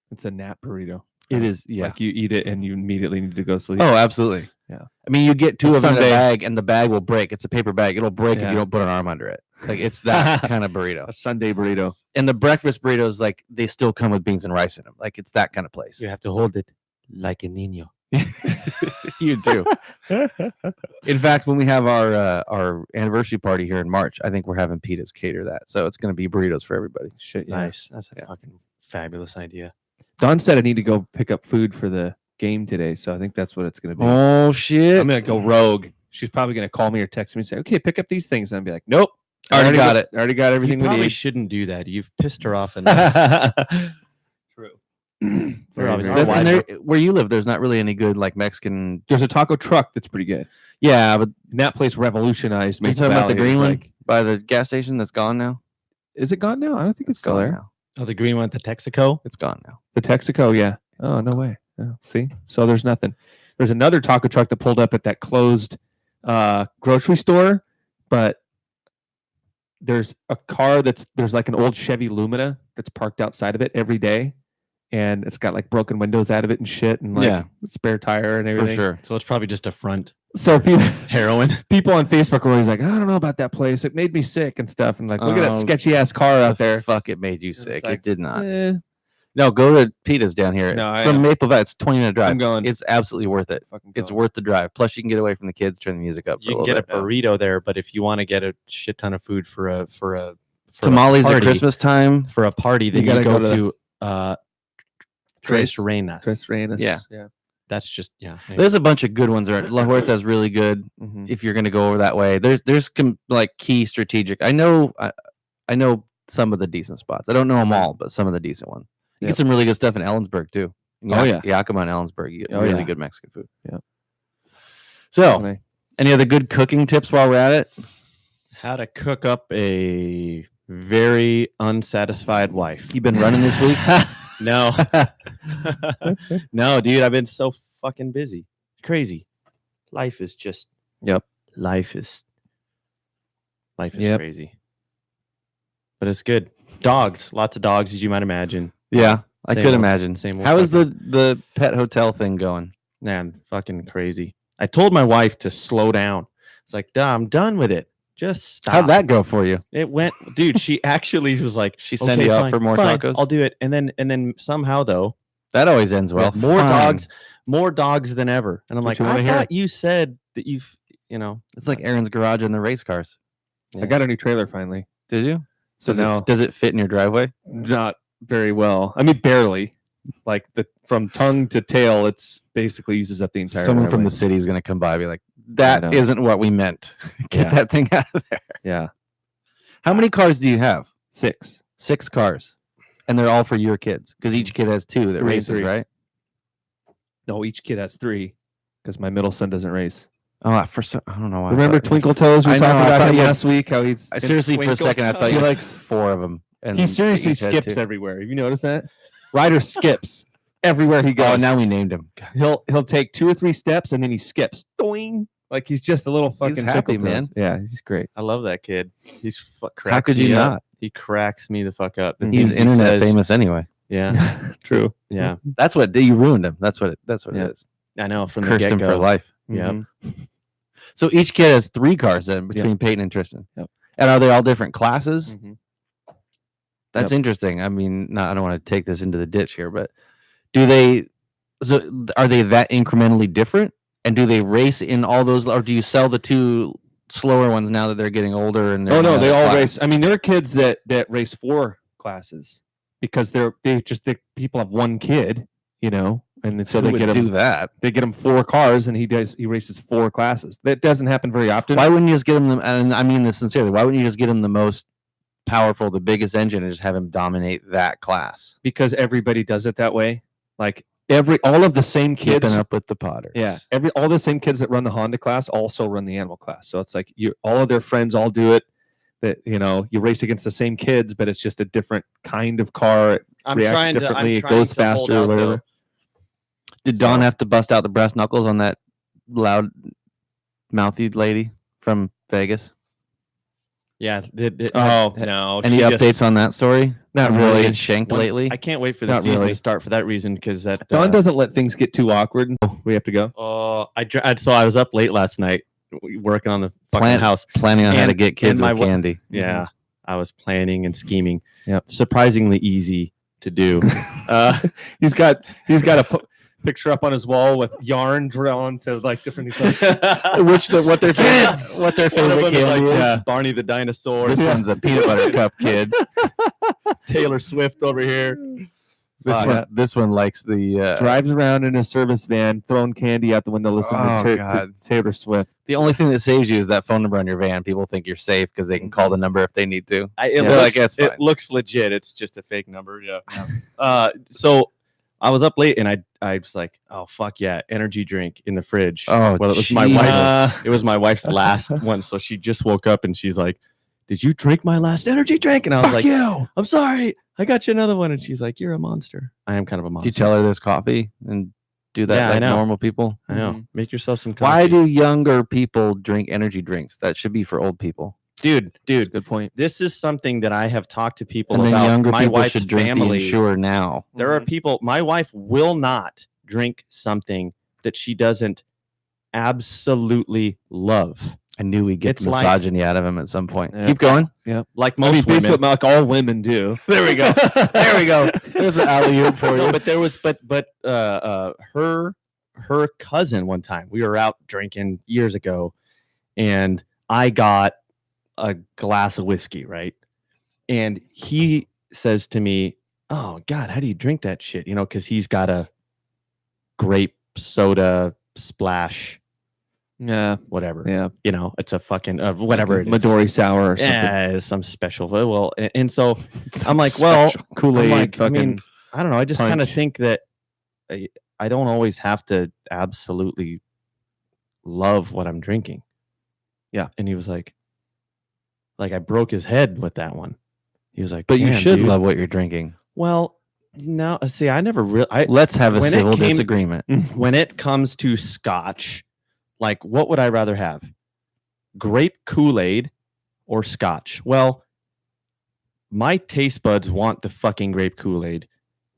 It's a nap burrito. It is, yeah. Like you eat it and you immediately need to go sleep. Oh, absolutely. Yeah. I mean, you get 2 of them in a Sunday. bag, and the bag will break. It's a paper bag. It'll break if Yeah. you don't put an arm under it. Like it's that kind of burrito. A Sunday burrito. And the breakfast burritos, like they still come with beans and rice in them. Like it's that kind of place. You have to hold it like a niño. You do. In fact, when we have our anniversary party here in March, I think we're having Pitas cater that. So it's going to be burritos for everybody. Shit, yeah. Nice. That's a Yeah. fucking fabulous idea. Don said I need to go pick up food for the game today, so I think that's what it's going to be. Oh shit! I'm going to go rogue. She's probably going to call me or text me and say, "Okay, pick up these things." And I'll be like, "Nope, Already got it. Already got You everything we probably need. shouldn't do that. You've pissed her off enough. True. Very, Very, very very wise. And there, where you live, there's not really any good like Mexican. There's a taco truck that's pretty good. Yeah, but And that place revolutionized. are you Maple talking about the Valley. It green was one like- by the gas station that's gone now? Is it gone now? I don't think it's still gone there. now. Oh, the green one at the Texaco. It's gone now. The Texaco, yeah. Oh, no way. Oh, see? So there's nothing. There's another taco truck that pulled up at that closed grocery store, but there's a car there's like an old Chevy Lumina that's parked outside of it every day, and it's got like broken windows out of it and shit, and like Yeah. spare tire and everything. For sure. So it's probably just a front So people, heroin. people on Facebook are always like, I don't know about that place. It made me sick and stuff. And like, look at that Oh, sketchy ass car out there. Fuck, it made you it's sick. like, it did not. Eh, No, go to Pita's down here. No, I From am. Maple Valley, it's 20-minute drive. I'm going. It's absolutely worth it. fucking It's going. worth the drive. Plus, you can get away from the kids, turn the music up. For You can a get little a bit. burrito there, but if you want to get a shit ton of food for a Tamales at party, Christmas time. for a party, then you, gotta go, go to to Tres Tres- Reinas. Tres Reinas. Yeah. Yeah. That's just There's a bunch of good ones there. La Huerta's really good Mhm. if you're going to go over that way. There's like key strategic. I know some of the decent spots. I don't know them all, but some of the decent ones. You Yep. get some really good stuff in Ellensburg too. Oh, yeah. Yakima and Ellensburg. You get Oh, really yeah. good Mexican food. Yep. So, Definitely. any other good cooking tips while we're at it? how to cook up a very unsatisfied wife. You've been running this week. No, no, dude, I've been so fucking busy. It's crazy. Life is just. Yep. Life is Yep. crazy. But it's good. Dogs, lots of dogs, as you might imagine. Yeah, I Same could old- imagine. same old How is fucking- the pet hotel thing going? Man, fucking crazy. I told my wife to slow down. It's like, duh, I'm done with it. Just stop. How'd that go for you? It went, dude. She actually was like, She send "Okay, you out fine, for more fine, tacos? I'll do it." And then somehow though, That always ends well. we had more Fine. more dogs than ever. And I'm What like, you I wanna hear? thought you said that It's like Aaron's garage and the race cars. I got a new trailer finally. Did you? So Does now, it, does it fit in your driveway? not very well. I mean, barely. Like from tongue to tail, it's basically uses up the entire. Someone from the driveway. city is going to come by and be like, that know. isn't what we meant. Get Yeah. that thing out of there. Yeah, How many cars do you have? 6. 6 cars. And they're all for your kids because each kid has 2 that 3 and races, 3. right? No, each kid has 3 because my middle son doesn't race. Oh, I don't know why. I Remember thought- Twinkle Toes? We I talked know, I about thought him you had- last week. How he's I seriously, for a Twinkle second, I thought Toes. you He liked likes. 4 of them. And He seriously each had skips 2. everywhere. Have you noticed that? Ryder skips everywhere he goes. Oh, now we named him. he'll take 2 or 3 steps and then he skips. Doing like he's just a little fucking happy, Twinkle man. Toes. Yeah, he's great. I love that kid. He's How could you not? He cracks me the fuck up. The He's things he internet says- famous anyway. Yeah, True. yeah. That's what you ruined him. That's what Yeah. it is. I know from the Cursed him get for go. life. Yeah. Mhm. So each kid has 3 cars then between Peyton and Tristan. Yep. And are they all different classes? Mhm. That's interesting. I mean, I don't want to take this into the ditch here, but are they that incrementally different? And do they race in all those, or do you sell the 2 slower ones now that they're getting older? And they're Oh in no, they another all class? race. I mean, there are kids that race 4 classes because they people have 1 kid, you know, and so Who they would get do him. that. They get him 4 cars, and he races 4 classes. That doesn't happen very often. Why wouldn't you just get him? And I mean this sincerely. Why wouldn't you just get him the most powerful, the biggest engine, and just have him dominate that class? Because everybody does it that way. Like all of the same kids. Keeping up with the Potters. Yeah, all the same kids that run the Honda class also run the animal class. So it's like all of their friends all do it. That you race against the same kids, but it's just a different kind of car. It I'm reacts trying to. differently. I'm It trying goes to hold faster or out, whatever. though. Did Dawn So- have to bust out the brass knuckles on that loud mouthy lady from Vegas? Yeah. Oh, no. Any she updates just- on that story? Not Anyone really. get shanked one- lately? I can't wait for the Not season really. to start for that reason because that. Dawn doesn't let things get too awkward. We have to go. So I was up late last night working on the fucking Plant- house. Planning on how to And- get kids and my with wa- candy. Yeah, I was planning and scheming. Yep. Surprisingly easy to do. He's got a picture up on his wall with yarn drawn to like different. He's like, What their Kids! what their One of favorite them is candy like is? Barney the dinosaur. This one's a peanut butter cup kid. Taylor Swift over here. This one likes the drives around in a service van, throwing candy out the window, listening Oh, to God. Taylor Swift. The only thing that saves you is that phone number on your van. People think you're safe because they can call the number if they need to. It, Yeah. looks, Like, that's fine. it looks legit. It's just a fake number. Yeah. So I was up late and I was like, oh fuck yeah, energy drink in the fridge. Oh, well, it was my Jesus. wife's. It was my wife's last one. So she just woke up and she's like, "Did you drink my last energy drink?" And I was like, you. "I'm sorry, I got you another one." And she's like, "You're a monster." I am kind of a Did monster. you tell her there's coffee and do that Yeah, I like know. normal people? I know. Make yourself some coffee. Why do younger people drink energy drinks? That should be for old people. dude? Good point. This is something that I have talked to people And then about. younger My people wife's should drink family. the Ensure now. There are people. My wife will not drink something that she doesn't absolutely love. I knew we'd get It's the like- misogyny out of him at some point. Yeah. Keep going. Like I mean, most that's women. what like all women do. There we go. There we go. There's an alley-oop for No, you. but there was, her cousin one time. We were out drinking years ago, and I got a glass of whiskey, right? And he says to me, "Oh God, how do you drink that shit?" You know, because he's got a grape soda splash, Yeah. whatever. Yeah. You know, it's a fucking whatever it is. Midori sour or something. Yeah, it's some special. Well, and so I'm like, well, Kool-Aid. I'm like, I fucking mean, I don't know. I just kind of punch. think that I don't always have to absolutely love what I'm drinking. Yeah. And he was like I broke his head with that one. He was like, But you "Damn, should dude." love what you're drinking. Well, no, see, I never really. Let's have a when it civil came- disagreement. When it comes to scotch, like, what would I rather have? Grape Kool-Aid or scotch? Well, my taste buds want the fucking grape Kool-Aid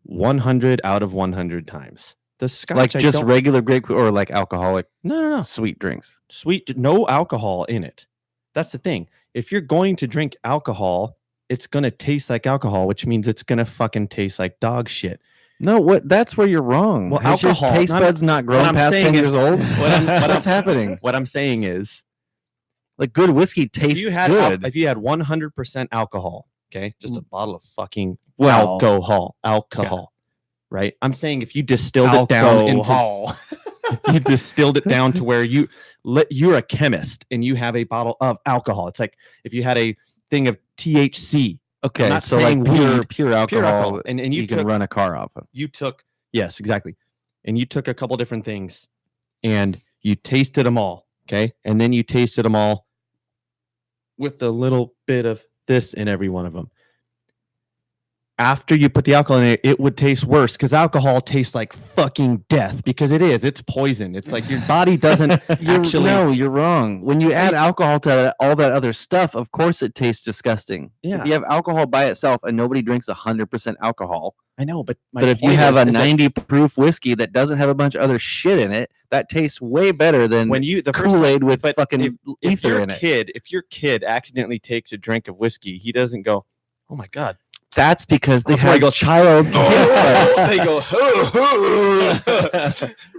100 out of 100 times. The scotch, Like I just don't- regular grape or like alcoholic no. sweet drinks. Sweet, no alcohol in it. That's the thing. If you're going to drink alcohol, it's going to taste like alcohol, which means it's going to fucking taste like dog shit. No, what? That's where you're wrong. Well, Has your alcohol- taste I'm- buds not what grown I'm past saying 10 is- years old. what What's happening? What I'm saying is, Like good whiskey if tastes you had good. if you had 100% alcohol, okay, just a bottle of fucking Well, alcohol, right? I'm saying if you distilled it down into if you distilled it down to where you're a chemist and you have a bottle of alcohol. It's like if you had a thing of THC, Okay, not so like saying pure weed, alcohol, pure alcohol, and you you can took run a car off of. yes, exactly, and you took a couple different things and you tasted them all, okay, and then you tasted them all with a little bit of this in every one of them. After you put the alcohol in it, it would taste worse because alcohol tastes like fucking death because it's poison. It's like your body doesn't actually. No, you're wrong. When you add alcohol to all that other stuff, of course it tastes disgusting. Yeah. If you have alcohol by itself and nobody drinks 100% alcohol, I know, but my but if you point have is a that 90 proof whiskey that doesn't have a bunch of other shit in it, that tastes way better than when you the first Kool-Aid with but fucking if ether your in it. if your kid accidentally takes a drink of whiskey, he doesn't go, "Oh my god." That's because they That's why he have goes, child taste buds. They go,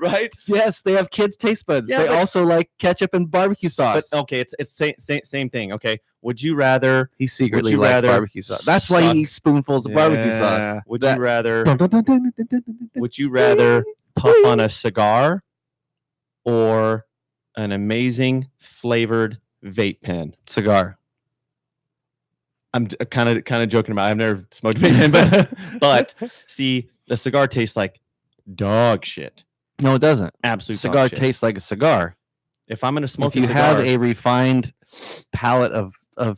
right? Yes, they have kids' taste buds. Yeah, they but- also like ketchup and barbecue But sauce. okay, it's same thing. Okay, would you rather? He secretly you likes rather barbecue sauce. That's why suck- he eats spoonfuls of barbecue sauce. Yeah. Would That- you rather? Dun-dun-dun-dun-dun-dun-dun-dun. Would you rather puff on a cigar or an amazing flavored vape pen? Cigar. I'm kind of joking about it. I've never smoked a vape pen, but see, the cigar tastes like dog shit. No, it doesn't. Absolute Cigar dog shit. tastes like a cigar. If I'm gonna smoke If you a cigar, have a refined palate of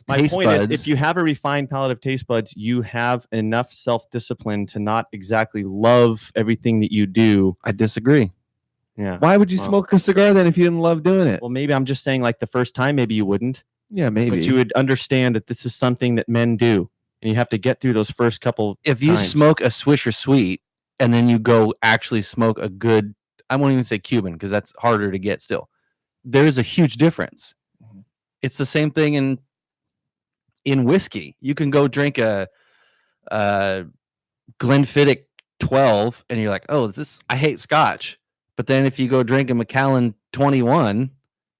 my taste point buds, is, if you have a refined palate of taste buds, you have enough self-discipline to not exactly love everything that you do. I disagree. Yeah. Why would you Well- smoke a cigar then if you didn't love doing it? Well, maybe I'm just saying, like the first time, maybe you wouldn't, Yeah, maybe. but you would understand that this is something that men do, and you have to get through those first couple. If you times. smoke a Swisher Sweet and then you go actually smoke a good, I won't even say Cuban because that's harder to get still. There's a huge difference. Mhm. It's the same thing in whiskey. You can go drink a Glenfiddich 12 and you're like, oh, I hate Scotch. But then if you go drink a Macallan 21,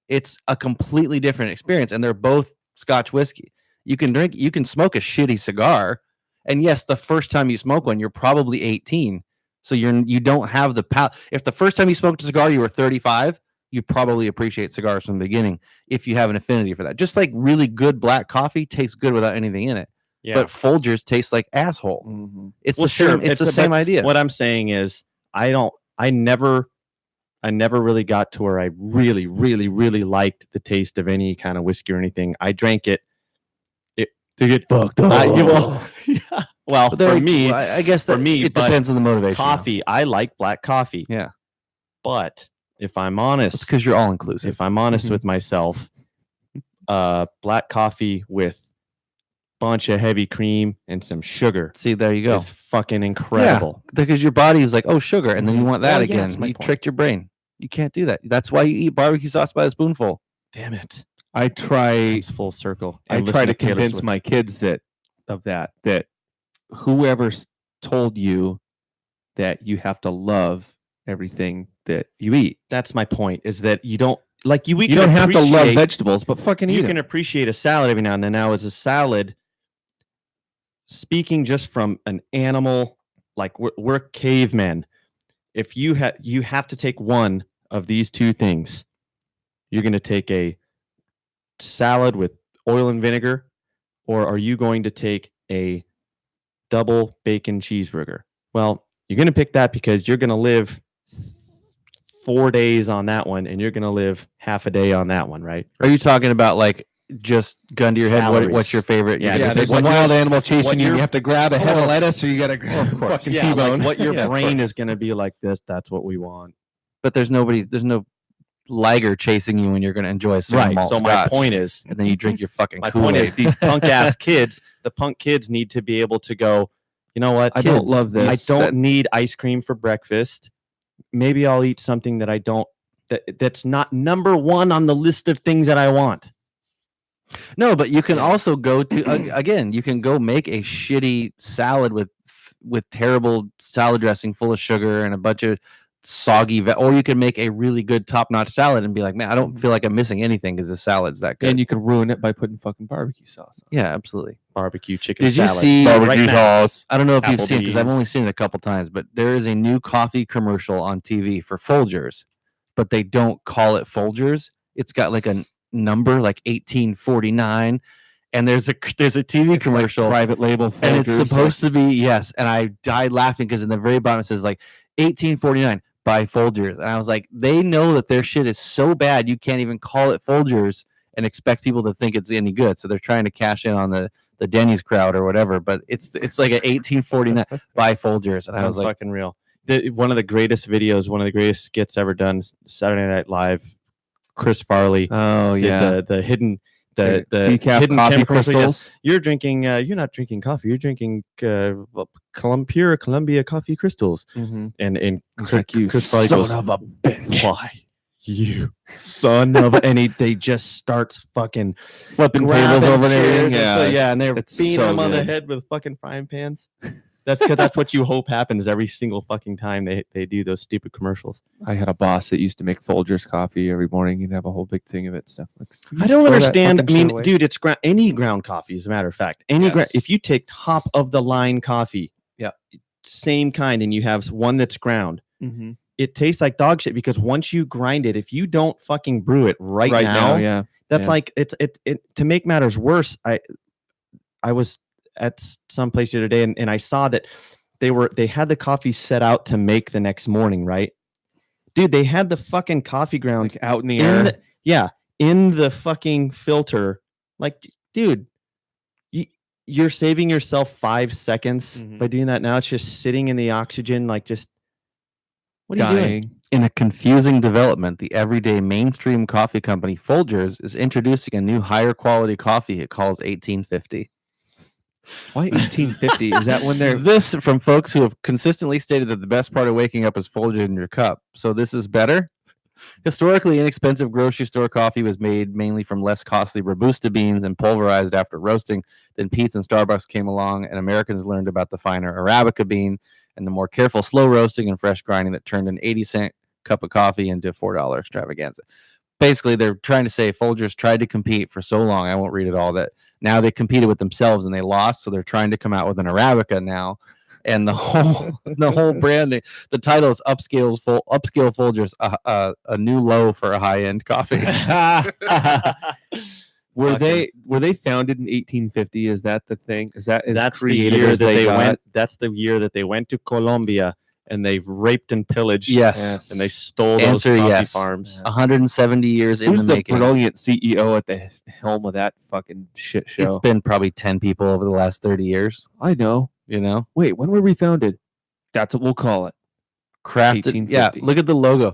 it's a completely different experience. And they're both Scotch whiskey. You can smoke a shitty cigar And yes, the first time you smoke one, you're probably 18. So you don't have the if the first time you smoked a cigar you were 35, you probably appreciate cigars from the beginning if you have an affinity for that. Just like really good black coffee tastes good without anything in it. Yeah. But Folgers tastes like asshole. Mm-hmm. It's Well, the same. sure, It's the but same idea. What I'm saying is, I never really got to where I really, really, really liked the taste of any kind of whiskey or anything. I drank it to get fucked up. Well, But for like, me, I guess for that me, it but depends on the motivation. coffee, I like black coffee. Yeah. But if I'm It's honest, because you're all inclusive. if I'm honest Mhm. with myself, black coffee with bunch of heavy cream and some sugar See, there you go. is fucking incredible. Because your body is like, oh, sugar, and then you Mhm. want that Well, yeah, again. that's my You point. tricked your brain. You can't do that. That's why you eat barbecue sauce by the spoonful. Damn it. I try Comes full circle. I And try listen to Taylor convince Swift. my kids that whoever's told you that you have to love everything that you eat. That's my point, is that you don't like you. We You can don't have to love appreciate- vegetables, but fucking eat You them. can appreciate a salad every now and then. Now, as a salad, speaking just from an animal, like we're cavemen. If you have to take one of these two things, you're going to take a salad with oil and vinegar, or are you going to take a double bacon cheeseburger? Well, you're going to pick that because you're going to live 4 days on that one, and you're going to live half a day on that one, right? Are you talking about like just gun to your head? What's Calories. your favorite? Yeah, You're Yeah, gonna there's say, a what wild your- animal chasing you. your- You have to grab a head of Oh, lettuce, or you got to grab a fucking Yeah, T-bone. like what your Yeah, of brain course. is going to be like this. That's what we want. But there's no liger chasing you when you're going to enjoy single Right. malt So my scotch, point is, and then you drink your fucking my point Kool-Aid. is these punk ass kids, the punk kids need to be able to go, you know what? I don't kids, love I this. don't That- need ice cream for breakfast. Maybe I'll eat something that I don't, that's not number one on the list of things that I want. No, but you can also go to again. You can go make a shitty salad with terrible salad dressing full of sugar and a bunch of soggy, or you can make a really good top-notch salad and be like, man, I don't feel like I'm missing anything because the salad's that good. And you could ruin it by putting fucking barbecue sauce on. Yeah, absolutely. Barbecue chicken Did you salad. see right now. I don't know if you've seen it because I've only Applebee's. seen it a couple times, but there is a new coffee commercial on TV for Folgers, but they don't call it Folgers. It's got like a number like 1849, and there's a TV It's like commercial, private label, and it's Folgers, supposed to be yes. And I died laughing because in the very bottom it says like 1849 by Folgers, and I was like, they know that their shit is so bad you can't even call it Folgers and expect people to think it's any good. So they're trying to cash in on the Denny's crowd or whatever, but it's like an 1849 by Folgers, and I was That's like, fucking real. One of the greatest videos, one of the greatest skits ever done, Saturday Night Live. Chris Farley Oh did yeah, the hidden The decaf hidden coffee coffee crystals. crystals. You're drinking. You're not drinking coffee. You're drinking pure Columbia coffee crystals. Mhm. And It's Chris, like, you Chris Farley son goes, of a bitch. "Why you son of?" They just starts fucking Flipping grabbing tables over and chairs everything. and so- Yeah, yeah, and they're it's beating so them on the good. head with fucking frying pans. That's because that's what you hope happens every single fucking time they do those stupid commercials. I had a boss that used to make Folgers coffee every morning. He'd have a whole big thing of it. Stuff. Like, I don't throw that understand. I fucking shit mean, away. dude, it's any ground coffee, as a matter of fact. Any ground. Yes. If you take top of the line coffee, Yeah. same kind, and you have one that's ground, Mhm. it tastes like dog shit because once you grind it, if you don't fucking brew it right now, yeah. that's yeah. like it. To make matters worse, I was at some place the other day, and I saw that they had the coffee set out to make the next morning, right? Dude, they had the fucking coffee grounds Like out in the in air. in the fucking filter. Like, dude, you're saving yourself 5 seconds Mhm. by doing that now. It's just sitting in the oxygen, like just what are you doing? dying. in a confusing development, the everyday mainstream coffee company Folgers is introducing a new higher quality coffee it calls 1850. Why 1850? Is that when they're? This from folks who have consistently stated that the best part of waking up is Folgers in your cup. So this is better. Historically, inexpensive grocery store coffee was made mainly from less costly Robusta beans and pulverized after roasting. Then Peet's and Starbucks came along, and Americans learned about the finer Arabica bean and the more careful slow roasting and fresh grinding that turned an 80-cent cup of coffee into $4 extravaganza. basically they're trying to say Folgers tried to compete for so long. I won't read it all. That now they competed with themselves and they lost, so they're trying to come out with an Arabica now. And the whole branding, the title is upscale Folgers, a new low for a high end coffee. Were they founded in 1850? Is that the thing? Is that That's the creative year as that they got? went. That's the year that they went to Colombia and they've raped and pillaged. Yes. And they stole those Answer coffee yes. farms. 170 years in Who's the the making. brilliant CEO at the helm of that fucking shit show? It's been probably 10 people over the last 30 years. I know. You know, Wait, when were we founded? That's what we'll call it. crafted. Yeah, 1850. look at the logo.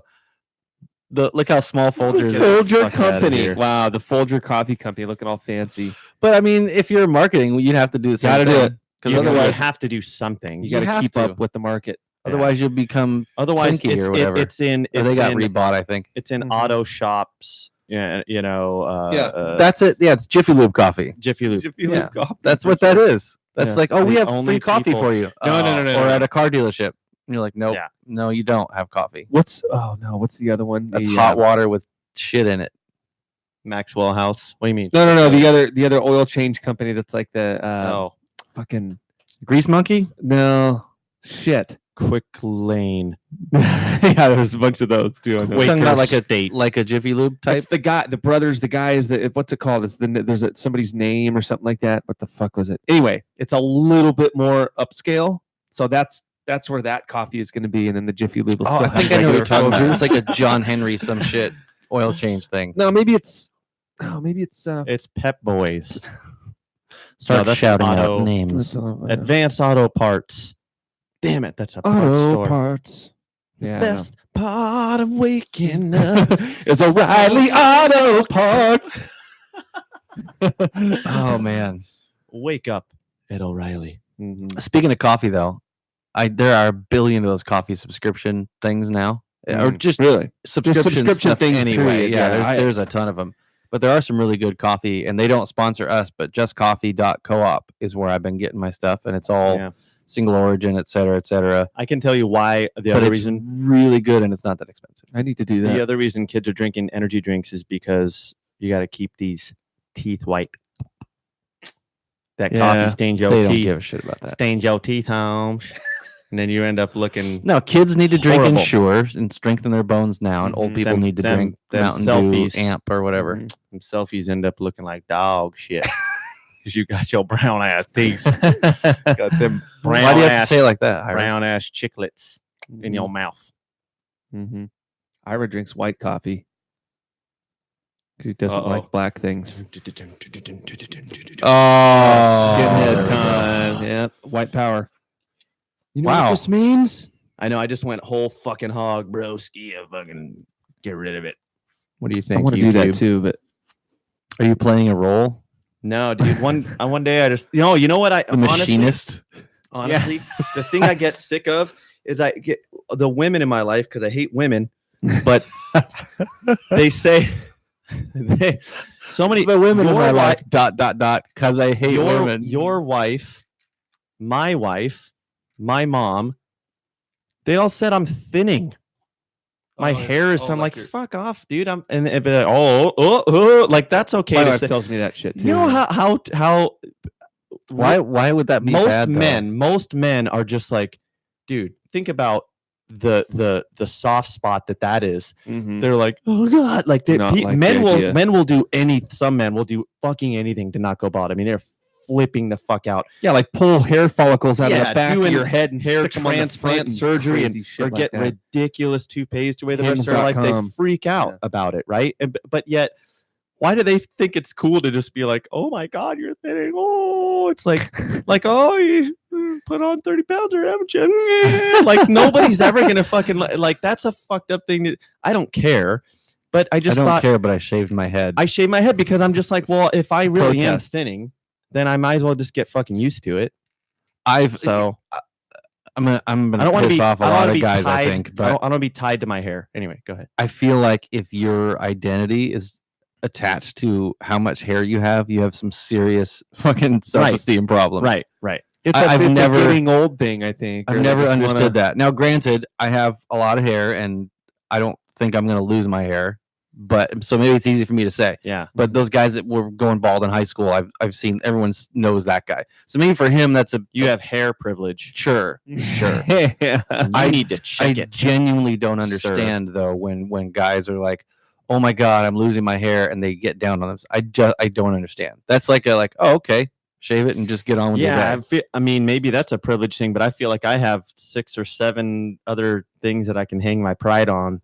Look how small Folgers is. Folger fuck outta Company. here. Wow, the Folger Coffee Company looking all fancy. But I mean, if you're marketing, you'd have to do the same Gotta do thing. it. Because You otherwise, have to do something. You You got to have keep to. up with the market. otherwise you'll become Otherwise, Twinkie it's, or whatever. it's in. or It's they got in, rebought, I think. It's in Mhm. auto shops. Yeah, you know. That's it. Yeah, it's Jiffy Lube coffee. Jiffy Lube. Yeah, That's what that is. That's Yeah. like, oh, we The have only free coffee people- for you. No, no, no, no, Or no, at no. a car dealership. And you're like, nope, Yeah. no, you don't have coffee. What's the other one? That's The, hot water with shit in it. Maxwell House. What do you mean? No. The other oil change company that's like the Oh, fucking Grease Monkey? no shit. Quick Lane. Yeah, there's a bunch of those too. I know. We're talking about like a State. like a Jiffy Lube type. It's the guys. What's it called? It's there's somebody's name or something like that. What the fuck was it? Anyway, it's a little bit more upscale. So that's where that coffee is going to be, and then the Jiffy Lube will Oh, still I have think I know what you're regular talking about. Folgers. It's like a John Henry some shit oil change thing. No, maybe it's. Oh, maybe it's. It's Pep Boys. Start that's shouting auto- out names. Advanced Auto Parts. Damn it, that's a parts auto store. parts. Yeah. I know. Best part of waking up. It's O'Reilly Auto Parts. Oh man. Wake up at O'Reilly. Mhm. Speaking of coffee though, there are a billion of those coffee subscription things now. Or just Really? subscription subscription stuff things, anyway. period. Yeah, Yeah, there's a ton of them. But there are some really good coffee, and they don't sponsor us, but justcoffee.coop is where I've been getting my stuff, and it's all Yeah. single origin, et cetera, et cetera. I can tell you why. The But other it's reason. really good, and it's not that expensive. I need to do The that. other reason kids are drinking energy drinks is because you got to keep these teeth white. That Yeah, coffee stains your They don't teeth. give a shit about that. Stains your teeth, Holmes. And then you end up looking. No, kids need to drink Horrible. Ensure and strengthen their bones now, and old Mhm. people Them- need to them- drink them Mountain selfies. Dew, Amp, or whatever. Mhm. Them selfies end up looking like dog shit. Because you got your brown ass teeth. Got them brown Why do you have to ass, say it like that? Hiram? brown ass chiclets in your mouth. Mm-hmm. Ira drinks white coffee because he doesn't Uh-oh. like black things. Oh, Skinhead there we go. time. Yeah, white power. You know what Wow. this means? I know. I just went whole fucking hog, bro. Ski, fucking get rid of it. What do you I think? want to do that YouTube? too, but Are you playing a role? No, dude. One day I just you know what I The machinist? honestly the thing I get sick of is I get the women in my life because I hate women, but they say so many The women in your my wi- life. ... Because I hate women. your wife, my mom, they all said I'm thinning. My hair is. I'm like, fuck off, dude. I'm and if they're like, like that's okay. my to wife say. tells me that shit too. You know how Why would that be bad, though? most men are just like, dude, think about the soft spot that is. Mhm. They're like, oh god, like, Not like the idea. men will do some men will do fucking anything to not go bald. I mean, they're flipping the fuck out. Yeah, like pull hair follicles out of Yeah, the back of doing your head and hair stick 'em on the front transplant and surgery crazy shit or like get that. ridiculous toupees the way the rest of their life. They Hims.com. freak out Yeah. about it, right? But yet, why do they think it's cool to just be like, oh my god, you're thinning? Oh, it's like oh, you put on 30 pounds or haven't you? Like nobody's ever gonna fucking like that's a fucked up thing. I don't care, but I I just don't thought care, but I shaved my head. I shave my head because I'm just like, well, if I really am Protest. thinning, then I might as well just get fucking used to it. I'm So gonna I don't want to piss be off a I don't lot wanna of be guys. tied, I think, I but don't want to be tied to my hair. Anyway, go ahead. I feel like if your identity is attached to how much hair you have some serious fucking self-esteem problems. Right. It's I've it's never- a getting old thing, I think. I've or they never just understood wanna- that. Now, granted, I have a lot of hair, and I don't think I'm going to lose my hair. but so maybe it's easy for me to say. Yeah. But those guys that were going bald in high school, I've seen everyone knows that guy. So maybe for him, that's You have hair privilege. sure. yeah. I need to check I it. genuinely don't Sir. understand though when guys are like, "Oh my god, I'm losing my hair," and they get down on them. I don't understand. That's like oh okay, shave it and just get on with your Yeah, day. I mean, maybe that's a privilege thing, but I feel like I have 6 or 7 other things that I can hang my pride on.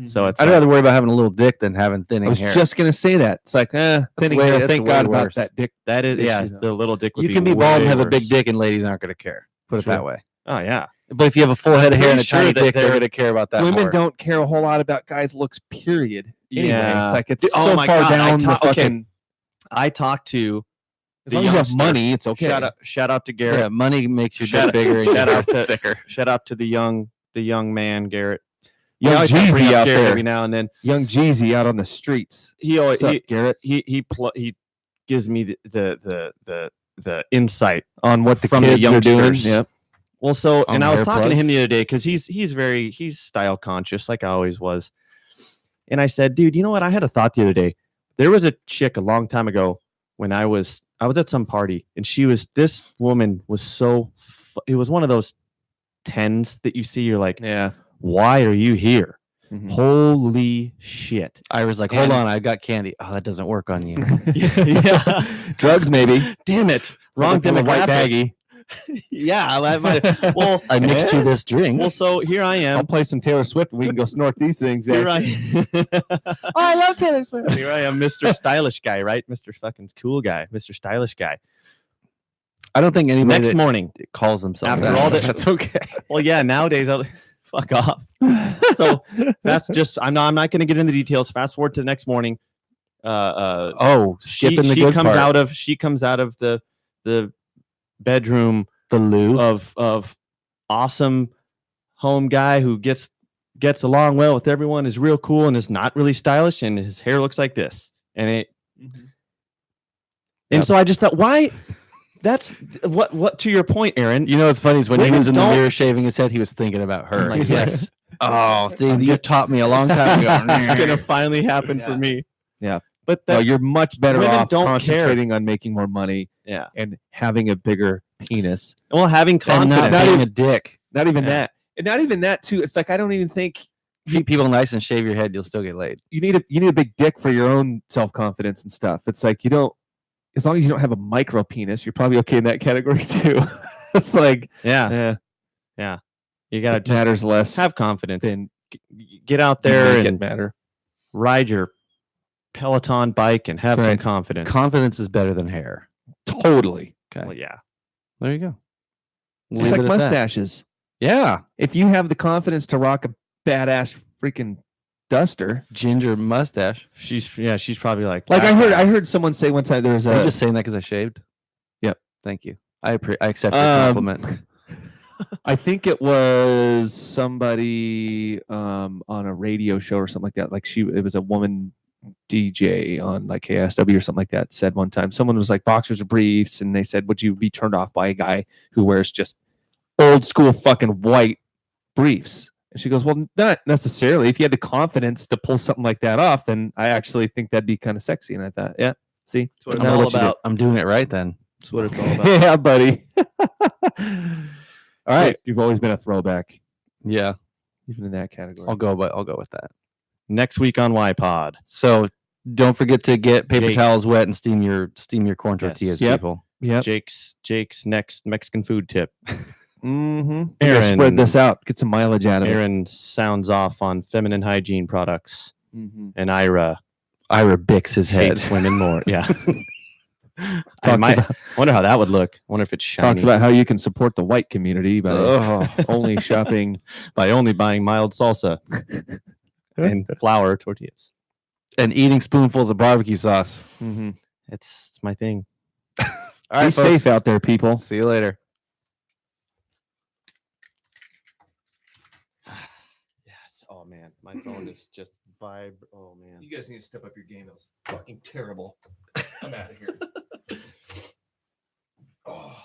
So it's I'd like, rather worry about having a little dick than having I thinning was hair. just gonna say that. It's like, thinning way- hair. that's Thank way God about worse. that dick. that is, yeah, issue, though. the little dick would You can be bald and way have a big worse. dick, and ladies aren't going to care. Put it that True. way. Oh yeah, But if you have a full head of hair and a pretty sure tiny that dick, they're they're- going to care about that Women more. don't care a whole lot about guys' looks. Period. Anyway, Yeah. it's like it's Oh so my far God, I down the ta- okay. fucking. I talked to As the long as you have youngster. money, it's okay. Shout out to Garrett. Yeah, money makes your Shout dick bigger and your shout hair out to- thicker. Shout out to the young man Garrett. Young I always have to bring Jeezy up out Garrett there. every now and then. Young Jeezy out on the streets. He always What's up, Garrett? he gives me the insight On what the from the kids are doing. youngsters. Yep. Well, so On and the I was hair talking to him plugs? the other day because he's style conscious like I always was, and I said, dude, you know what? I had a thought the other day. There was a chick a long time ago when I was at some party, and this woman was so it was one of those 10s that you see. You're like, Yeah. why are you here? Mhm. Holy shit! I was like, hold And- on, I got candy. Oh, that doesn't work on you. Yeah. Drugs, maybe. Damn it! Wrong Look at the white demographic. baggie. Yeah, I might. Well, I mixed you this drink. well, so here I I'll am. play some Taylor Swift. And we can go snort these things. Here actually. I. I love Taylor Swift. Here I am, Mr. Stylish Guy, right? Mr. fucking cool guy, Mr. Stylish Guy. I don't think anybody Next that morning. calls themselves After that, all but the- that's okay. Well, yeah, nowadays, fuck off. So that's just, I'm not going to get into the details. Fast forward to the next morning. Oh, She skipping the good comes part. out of the bedroom The loo. of awesome home guy who gets along well with everyone, is real cool and is not really stylish, and his hair looks like this. And Yep. so I just thought, why? That's what to your point, Aaron. You know what's funny is when he Women was in the don't- mirror shaving his head, he was thinking about her. I'm like, He's like, yes, oh, dude, you taught me a long time ago. it's gonna finally happen for Yeah. me. Yeah. But No, that, you're much better women off don't care. concentrating on making more money yeah. and having a bigger penis. Well, having and not confidence. being a dick. Not even Yeah. that. And not even that too. It's like I don't even think Treat people nice and shave your head, you'll still get laid. you need a big dick for your own self-confidence and stuff. It's like you don't, as long as you don't have a micro penis, you're probably okay in that category too. It's like Yeah, yeah, you gotta it just matters less have confidence. than Get out you there make it and matter. ride your Peloton bike and have some Right. confidence. Confidence is better than hair. Totally. Okay. Well, yeah. There you go. Just Leave like it at that. mustaches. Yeah. If you have the confidence to rock a badass freaking duster, Ginger mustache. She's probably like like that guy. I heard someone say one time there was Are you a just saying that because I shaved? Yep. Thank you. I accept your compliment. I think it was somebody on a radio show or something like that. Like it was a woman DJ on like KSW or something like that. Said one time someone was like boxers or briefs, and they said, "Would you be turned off by a guy who wears just old school fucking white briefs?" And she goes, "Well, not necessarily. If you had the confidence to pull something like that off, then I actually think that'd be kind of sexy." And I thought, yeah, see, That's what no it's matter all what you do. about. I'm doing it right then. That's what it's all about. Yeah, buddy. All right, you've always been a throwback, Yeah. even in that category. I'll go with that. Next week on YPod. So don't forget to get paper Jake. towels wet and steam your corn Yes. tortillas, Yep. people. Yep. Jake's next Mexican food tip. Mm-hmm. Aaron- Spread this out. Get some mileage out of Aaron sounds off on feminine hygiene products, it. Mm-hmm. and Ira Ira bicks his head. hates women more. Yeah. I Talks might about, wonder how that would look. Wonder if it's shiny. talks about how you can support the white community by Ugh. only shopping. by only buying mild salsa and flour tortillas. And eating spoonfuls of barbecue sauce. Mm-hmm. It's my thing. All Be right, folks. safe out there, people. See you later. Yes. Oh man, my phone is just vibe. Oh man. You guys need to step up your game. That was fucking terrible. I'm out of here. Oh.